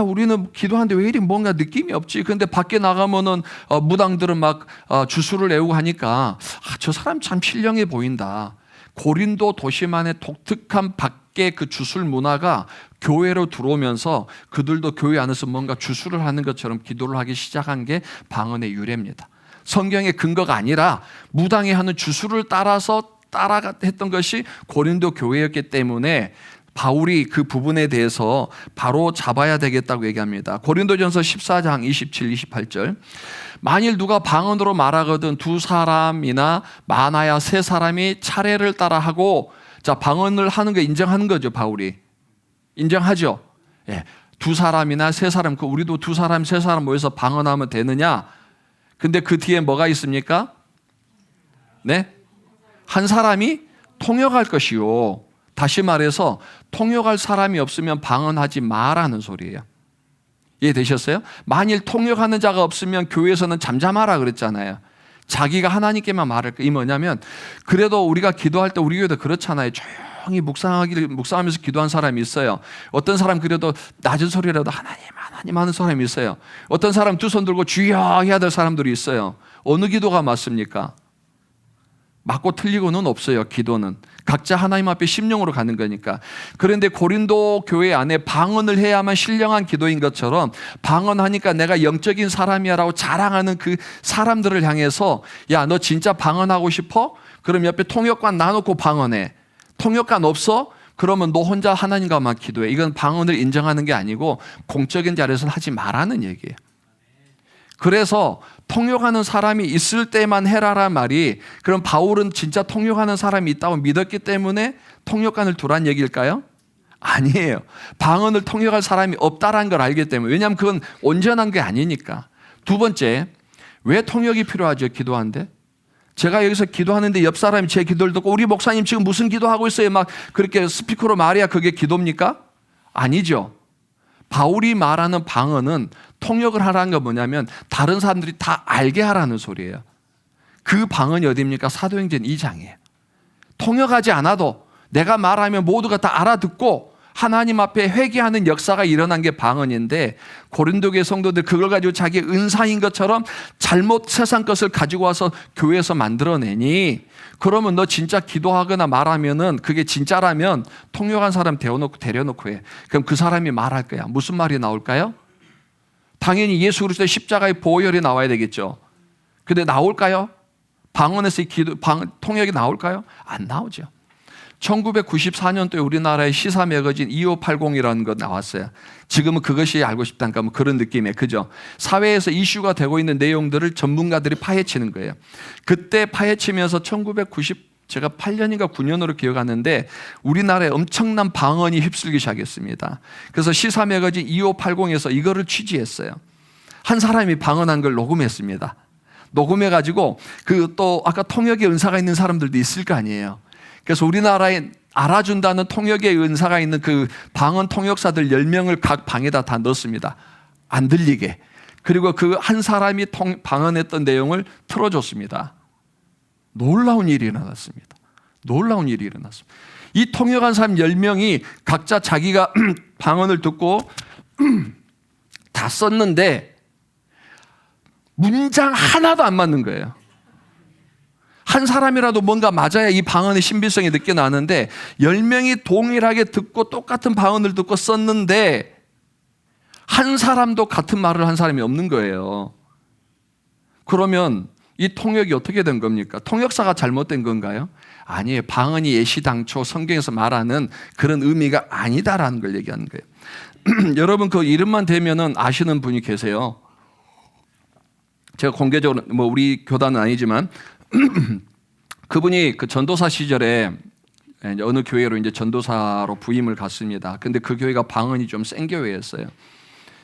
우리는 기도하는데 왜 이리 뭔가 느낌이 없지? 근데 밖에 나가면은 무당들은 막 주술을 외우고 하니까 저 사람 참 신령해 보인다. 고린도 도시만의 독특한 밖에 그 주술 문화가 교회로 들어오면서 그들도 교회 안에서 뭔가 주술을 하는 것처럼 기도를 하기 시작한 게 방언의 유래입니다. 성경의 근거가 아니라 무당이 하는 주술을 따라서 했던 것이 고린도 교회였기 때문에 바울이 그 부분에 대해서 바로 잡아야 되겠다고 얘기합니다. 고린도전서 14장 27, 28절. 만일 누가 방언으로 말하거든 두 사람이나 많아야 세 사람이 차례를 따라 하고, 자, 방언을 하는 거 인정하는 거죠. 바울이 인정하죠. 예, 두 사람이나 세 사람, 우리도 두 사람 세 사람 모여서 방언하면 되느냐? 근데 그 뒤에 뭐가 있습니까? 네, 한 사람이 통역할 것이요. 다시 말해서 통역할 사람이 없으면 방언하지 마라는 소리예요. 이해되셨어요? 만일 통역하는 자가 없으면 교회에서는 잠잠하라 그랬잖아요. 자기가 하나님께만 말할 거. 이 뭐냐면, 그래도 우리가 기도할 때 우리 교회도 그렇잖아요. 조용히 묵상하면서 기도한 사람이 있어요. 어떤 사람 그래도 낮은 소리라도 하나님 하는 사람이 있어요. 어떤 사람 두 손 들고 주여 해야 될 사람들이 있어요. 어느 기도가 맞습니까? 맞고 틀리고는 없어요. 기도는 각자 하나님 앞에 심령으로 가는 거니까. 그런데 고린도 교회 안에 방언을 해야만 신령한 기도인 것처럼, 방언하니까 내가 영적인 사람이야 라고 자랑하는 그 사람들을 향해서, 야, 너 진짜 방언하고 싶어? 그럼 옆에 통역관 놔놓고 방언해. 통역관 없어? 그러면 너 혼자 하나님과만 기도해. 이건 방언을 인정하는 게 아니고 공적인 자리에서는 하지 말라는 얘기예요. 그래서 통역하는 사람이 있을 때만 해라란 말이, 그럼 바울은 진짜 통역하는 사람이 있다고 믿었기 때문에 통역관을 두란 얘기일까요? 아니에요. 방언을 통역할 사람이 없다라는 걸 알기 때문에. 왜냐하면 그건 온전한 게 아니니까. 두 번째, 왜 통역이 필요하죠? 기도하는데 제가 여기서 기도하는데 옆 사람이 제 기도를 듣고 우리 목사님 지금 무슨 기도하고 있어요? 막 그렇게 스피커로 말해야 그게 기도입니까? 아니죠. 바울이 말하는 방언은 통역을 하라는 건 뭐냐면 다른 사람들이 다 알게 하라는 소리예요. 그 방언이 어디입니까? 사도행전 2장이에요. 통역하지 않아도 내가 말하면 모두가 다 알아듣고 하나님 앞에 회개하는 역사가 일어난 게 방언인데, 고린도교회 성도들 그걸 가지고 자기 은사인 것처럼 잘못 세상 것을 가지고 와서 교회에서 만들어내니, 그러면 너 진짜 기도하거나 말하면은 그게 진짜라면 통역한 사람 데려놓고 해. 그럼 그 사람이 말할 거야. 무슨 말이 나올까요? 당연히 예수 그리스도의 십자가의 보혈이 나와야 되겠죠. 근데 나올까요? 방언에서 통역이 나올까요? 안 나오죠. 1994년도에 우리나라의 시사 매거진 2580이라는 거 나왔어요. 지금은 그것이 알고 싶다니까 뭐 그런 느낌이에요. 그죠? 사회에서 이슈가 되고 있는 내용들을 전문가들이 파헤치는 거예요. 그때 파헤치면서 제가 8년인가 9년으로 기억하는데 우리나라에 엄청난 방언이 휩쓸기 시작했습니다. 그래서 시사 매거진 2580에서 이거를 취재했어요. 한 사람이 방언한 걸 녹음했습니다. 녹음해가지고 또 아까 통역의 은사가 있는 사람들도 있을 거 아니에요. 그래서 우리나라에 알아준다는 통역의 은사가 있는 그 방언 통역사들 10명을 각 방에다 다 넣었습니다. 안 들리게. 그리고 그 한 사람이 방언했던 내용을 틀어줬습니다. 놀라운 일이 일어났습니다. 놀라운 일이 일어났습니다. 이 통역한 사람 10명이 각자 자기가 방언을 듣고 다 썼는데 문장 하나도 안 맞는 거예요. 한 사람이라도 뭔가 맞아야 이 방언의 신비성이 느껴나는데 10명이 동일하게 듣고 똑같은 방언을 듣고 썼는데 한 사람도 같은 말을 한 사람이 없는 거예요. 그러면 이 통역이 어떻게 된 겁니까? 통역사가 잘못된 건가요? 아니에요. 방언이 예시당초 성경에서 말하는 그런 의미가 아니다라는 걸 얘기하는 거예요. 여러분 그 이름만 대면은 아시는 분이 계세요. 제가 공개적으로 뭐 우리 교단은 아니지만 그분이 그 전도사 시절에 이제 어느 교회로 이제 전도사로 부임을 갔습니다. 근데 그 교회가 방언이 좀 센 교회였어요.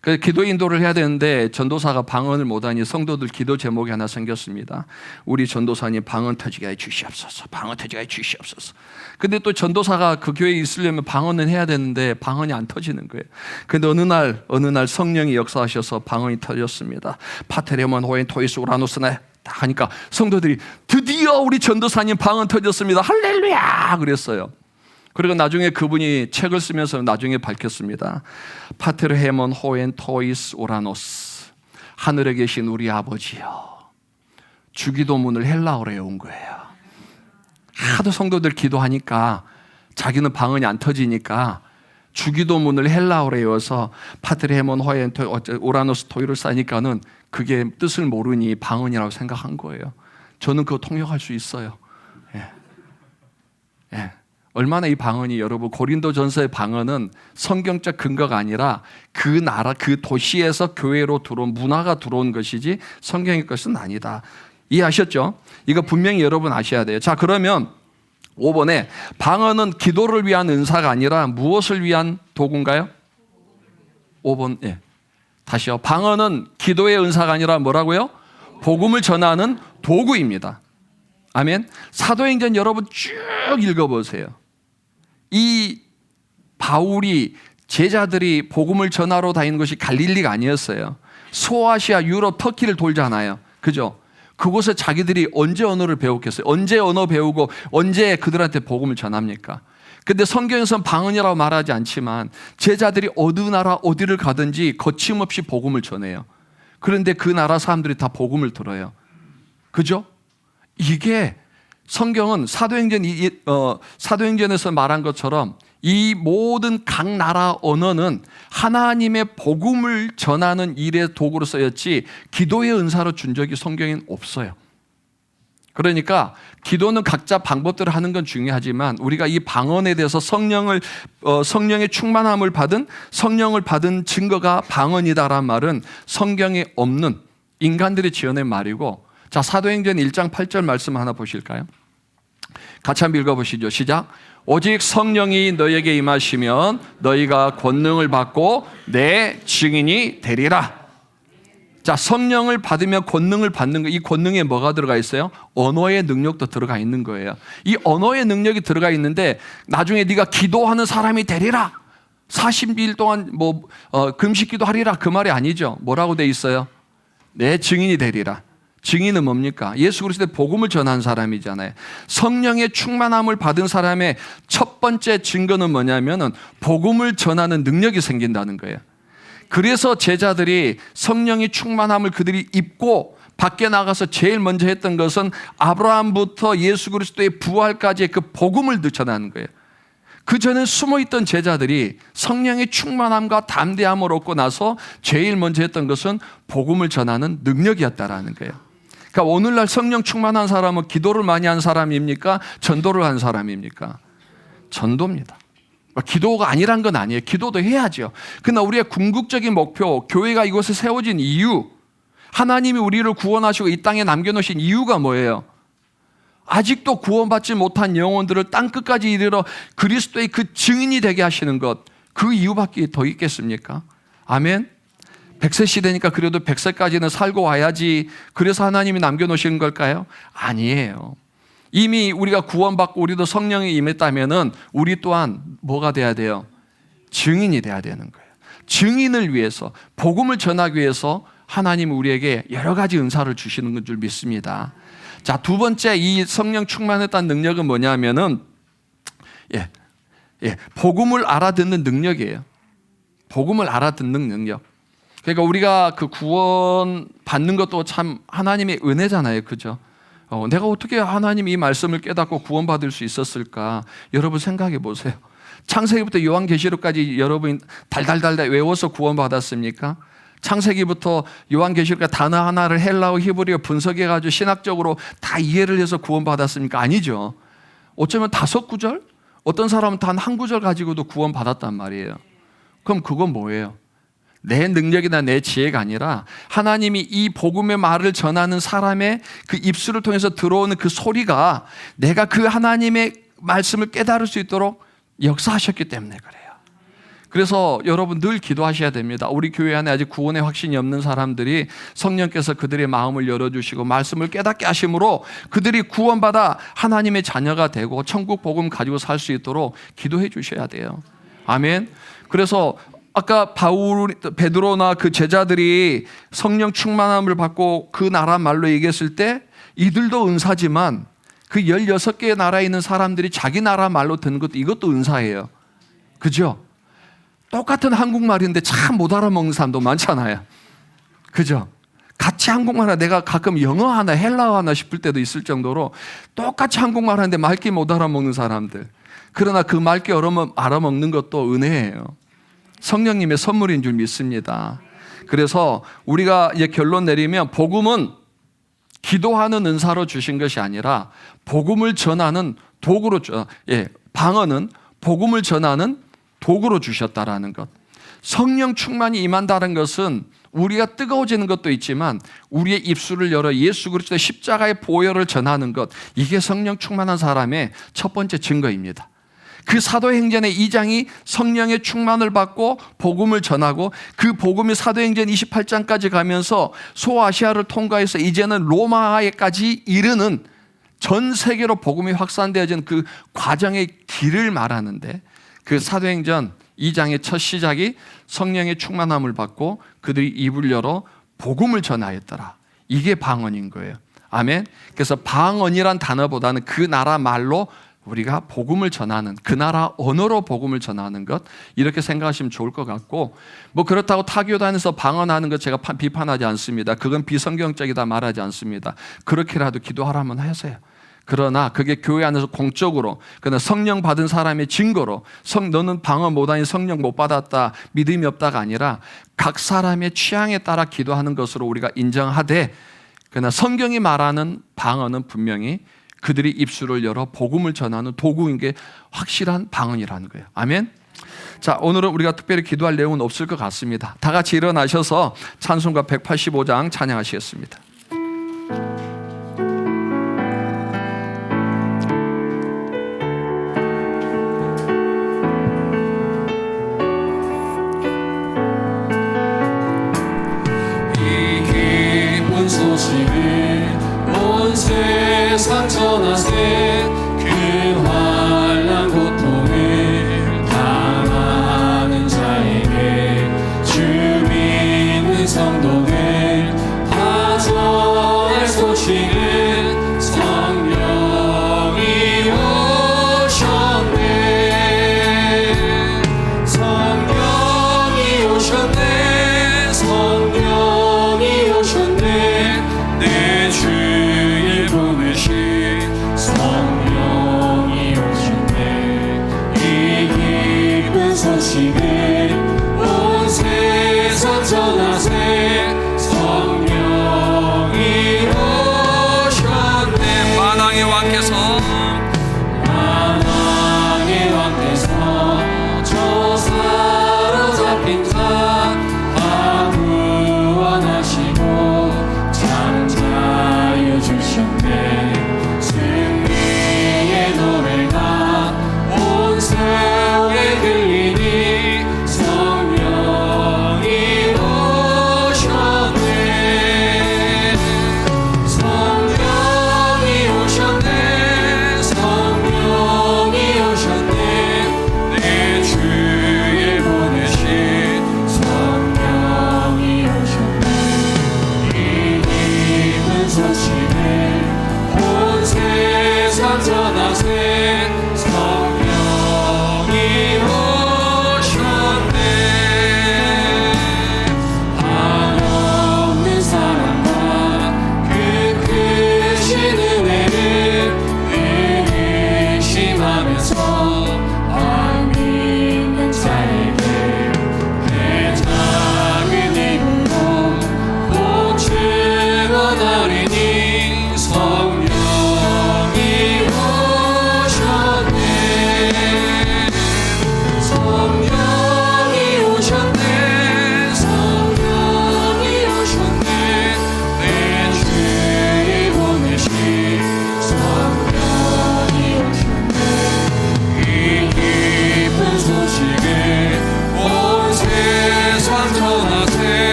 그래서 기도 인도를 해야 되는데 전도사가 방언을 못하니 성도들 기도 제목이 하나 생겼습니다. 우리 전도사님 방언 터지게 해 주시옵소서. 방언 터지게 해 주시옵소서. 근데 또 전도사가 그 교회에 있으려면 방언은 해야 되는데 방언이 안 터지는 거예요. 근데 어느 날 성령이 역사하셔서 방언이 터졌습니다. 파테레몬 호엔 토이스 우라노스네 하니까 성도들이 드디어 우리 전도사님 방언 터졌습니다. 할렐루야 그랬어요. 그리고 나중에 그분이 책을 쓰면서 나중에 밝혔습니다. 파테르헤몬 호엔 토이스 오라노스, 하늘에 계신 우리 아버지요. 주기도문을 헬라어로 외운 거예요. 하도 성도들 기도하니까 자기는 방언이 안 터지니까 주기도문을 헬라어로 외워서 파테르헤몬 호엔 오라노스 토이를 싸니까는 그게 뜻을 모르니 방언이라고 생각한 거예요. 저는 그거 통역할 수 있어요. 예. 예. 얼마나 이 방언이 여러분 고린도전서의 방언은 성경적 근거가 아니라 그 나라 그 도시에서 교회로 들어온 문화가 들어온 것이지 성경의 것은 아니다. 이해하셨죠? 이거 분명히 여러분 아셔야 돼요. 자, 그러면 5번에 방언은 기도를 위한 은사가 아니라 무엇을 위한 도구인가요? 5번. 예. 다시요. 방언은 기도의 은사가 아니라 뭐라고요? 복음을 전하는 도구입니다. 아멘. 사도행전 여러분 쭉 읽어보세요. 이 바울이 제자들이 복음을 전하러 다니는 것이 갈릴리가 아니었어요. 소아시아, 유럽, 터키를 돌잖아요. 그죠? 그곳에 자기들이 언제 언어를 배웠겠어요? 언제 언어 배우고 언제 그들한테 복음을 전합니까? 근데 성경에서는 방언이라고 말하지 않지만 제자들이 어느 나라 어디를 가든지 거침없이 복음을 전해요. 그런데 그 나라 사람들이 다 복음을 들어요. 그죠? 이게 성경은 사도행전에서 말한 것처럼 이 모든 각 나라 언어는 하나님의 복음을 전하는 일의 도구로 쓰였지 기도의 은사로 준 적이 성경에는 없어요. 그러니까 기도는 각자 방법대로 하는 건 중요하지만 우리가 이 방언에 대해서 성령의 충만함을 받은 성령을 받은 증거가 방언이다라는 말은 성경에 없는 인간들이 지어낸 말이고, 자, 사도행전 1장 8절 말씀 하나 보실까요? 같이 한번 읽어보시죠. 시작. 오직 성령이 너에게 임하시면 너희가 권능을 받고 내 증인이 되리라. 자, 성령을 받으면 권능을 받는 거, 이 권능에 뭐가 들어가 있어요? 언어의 능력도 들어가 있는 거예요. 이 언어의 능력이 들어가 있는데 나중에 네가 기도하는 사람이 되리라. 40일 동안 금식기도 하리라 그 말이 아니죠. 뭐라고 돼 있어요? 내 증인이 되리라. 증인은 뭡니까? 예수 그리스도의 복음을 전한 사람이잖아요. 성령의 충만함을 받은 사람의 첫 번째 증거는 뭐냐면은 복음을 전하는 능력이 생긴다는 거예요. 그래서 제자들이 성령의 충만함을 그들이 입고 밖에 나가서 제일 먼저 했던 것은 아브라함부터 예수 그리스도의 부활까지의 그 복음을 전하는 거예요. 그 전에 숨어있던 제자들이 성령의 충만함과 담대함을 얻고 나서 제일 먼저 했던 것은 복음을 전하는 능력이었다라는 거예요. 그러니까 오늘날 성령 충만한 사람은 기도를 많이 한 사람입니까? 전도를 한 사람입니까? 전도입니다. 기도가 아니란 건 아니에요. 기도도 해야죠. 그러나 우리의 궁극적인 목표, 교회가 이곳에 세워진 이유, 하나님이 우리를 구원하시고 이 땅에 남겨놓으신 이유가 뭐예요? 아직도 구원받지 못한 영혼들을 땅끝까지 이르러 그리스도의 그 증인이 되게 하시는 것, 그 이유밖에 더 있겠습니까? 아멘. 100세 시대니까 그래도 100세까지는 살고 와야지, 그래서 하나님이 남겨놓으시는 걸까요? 아니에요. 이미 우리가 구원받고 우리도 성령에 임했다면은 우리 또한 뭐가 돼야 돼요? 증인이 돼야 되는 거예요. 증인을 위해서, 복음을 전하기 위해서 하나님이 우리에게 여러 가지 은사를 주시는 줄 믿습니다. 자, 두 번째 이 성령 충만했다는 능력은 뭐냐면은 복음을 알아듣는 능력이에요. 복음을 알아듣는 능력. 그러니까 우리가 그 구원 받는 것도 참 하나님의 은혜잖아요. 그죠? 내가 어떻게 하나님 이 말씀을 깨닫고 구원받을 수 있었을까? 여러분 생각해 보세요. 창세기부터 요한계시록까지 여러분 달달달 외워서 구원받았습니까? 창세기부터 요한계시록까지 단어 하나를 헬라어, 히브리어 분석해가지고 신학적으로 다 이해를 해서 구원받았습니까? 아니죠. 어쩌면 5구절? 어떤 사람은 단 1구절 가지고도 구원받았단 말이에요. 그럼 그건 뭐예요? 내 능력이나 내 지혜가 아니라 하나님이 이 복음의 말을 전하는 사람의 그 입술을 통해서 들어오는 그 소리가 내가 그 하나님의 말씀을 깨달을 수 있도록 역사하셨기 때문에 그래요. 그래서 여러분 늘 기도하셔야 됩니다. 우리 교회 안에 아직 구원의 확신이 없는 사람들이 성령께서 그들의 마음을 열어주시고 말씀을 깨닫게 하심으로 그들이 구원받아 하나님의 자녀가 되고 천국 복음 가지고 살 수 있도록 기도해 주셔야 돼요. 아멘. 그래서 아까 베드로나 그 제자들이 성령 충만함을 받고 그 나라 말로 얘기했을 때 이들도 은사지만 그 16개의 나라에 있는 사람들이 자기 나라 말로 듣는 것도 이것도 은사예요. 그죠? 똑같은 한국말인데 참 못 알아먹는 사람도 많잖아요. 그죠? 같이 한국말 하나 내가 가끔 영어 하나 헬라어 하나 싶을 때도 있을 정도로 똑같이 한국말 하는데 맑게 못 알아먹는 사람들. 그러나 그 맑게 알아먹는 것도 은혜예요. 성령님의 선물인 줄 믿습니다. 그래서 우리가 이제 결론 내리면 복음은 기도하는 은사로 주신 것이 아니라 복음을 전하는 도구로, 방언은 복음을 전하는 도구로 주셨다라는 것. 성령 충만이 임한다는 것은 우리가 뜨거워지는 것도 있지만 우리의 입술을 열어 예수 그리스도의 십자가의 보혈을 전하는 것, 이게 성령 충만한 사람의 첫 번째 증거입니다. 그 사도행전의 2장이 성령의 충만을 받고 복음을 전하고 그 복음이 사도행전 28장까지 가면서 소아시아를 통과해서 이제는 로마에까지 이르는 전 세계로 복음이 확산되어지는 그 과정의 길을 말하는데 그 사도행전 2장의 첫 시작이 성령의 충만함을 받고 그들이 입을 열어 복음을 전하였더라. 이게 방언인 거예요. 아멘. 그래서 방언이란 단어보다는 그 나라 말로 우리가 복음을 전하는, 그 나라 언어로 복음을 전하는 것, 이렇게 생각하시면 좋을 것 같고, 뭐 그렇다고 타교단에서 방언하는 것 제가 비판하지 않습니다. 그건 비성경적이다 말하지 않습니다. 그렇게라도 기도하라면 하세요. 그러나 그게 교회 안에서 공적으로, 그러나 성령 받은 사람의 증거로 너는 방언 못하니 성령 못 받았다, 믿음이 없다가 아니라 각 사람의 취향에 따라 기도하는 것으로 우리가 인정하되, 그러나 성경이 말하는 방언은 분명히 그들이 입술을 열어 복음을 전하는 도구인 게 확실한 방언이라는 거예요. 아멘. 자, 오늘은 우리가 특별히 기도할 내용은 없을 것 같습니다. 다 같이 일어나셔서 찬송가 185장 찬양하시겠습니다. 소식을 온 세상 전하세. 그 환난 고통을 당하는 자에게 주 믿는 성도들 다 전할 소식은 성령이 오셨네. 성령이 오셨네. 성령이 오셨네. 내 주의 부르신 성령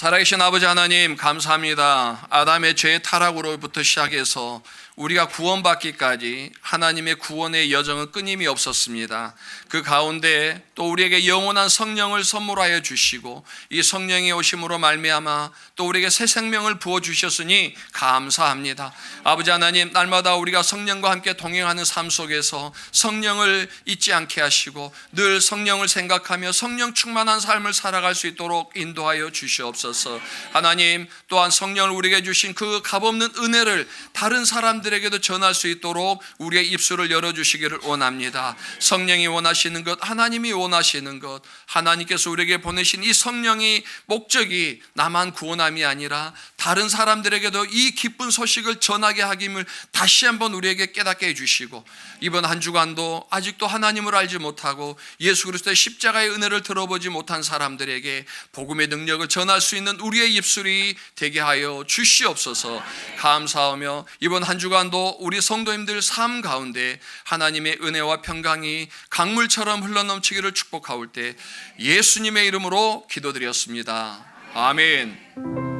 살아계신 아버지 하나님, 감사합니다. 아담의 죄의 타락으로부터 시작해서 우리가 구원받기까지 하나님의 구원의 여정은 끊임이 없었습니다. 그 가운데 또 우리에게 영원한 성령을 선물하여 주시고 이 성령의 오심으로 말미암아 또 우리에게 새 생명을 부어주셨으니 감사합니다. 아버지 하나님, 날마다 우리가 성령과 함께 동행하는 삶 속에서 성령을 잊지 않게 하시고 늘 성령을 생각하며 성령 충만한 삶을 살아갈 수 있도록 인도하여 주시옵소서. 하나님, 또한 성령을 우리에게 주신 그 값없는 은혜를 다른 사람들에게도 전할 수 있도록 우리의 입술을 열어주시기를 원합니다. 성령이 원하시는 것, 하나님이 원하시는 것, 하나님께서 우리에게 보내신 이 성령이 목적이 나만 구원함이 아니라 다른 사람들에게도 이 기쁜 소식을 전하게 하김을 다시 한번 우리에게 깨닫게 해주시고, 이번 한 주간도 아직도 하나님을 알지 못하고 예수 그리스도의 십자가의 은혜를 들어보지 못한 사람들에게 복음의 능력을 전할 수 있는 우리의 입술이 되게 하여 주시옵소서. 감사하며 이번 한 주간도 우리 성도님들 삶 가운데 하나님의 은혜와 평강이 강물처럼 흘러넘치기를 축복하올 때 예수님의 이름으로 기도드렸습니다. 아멘.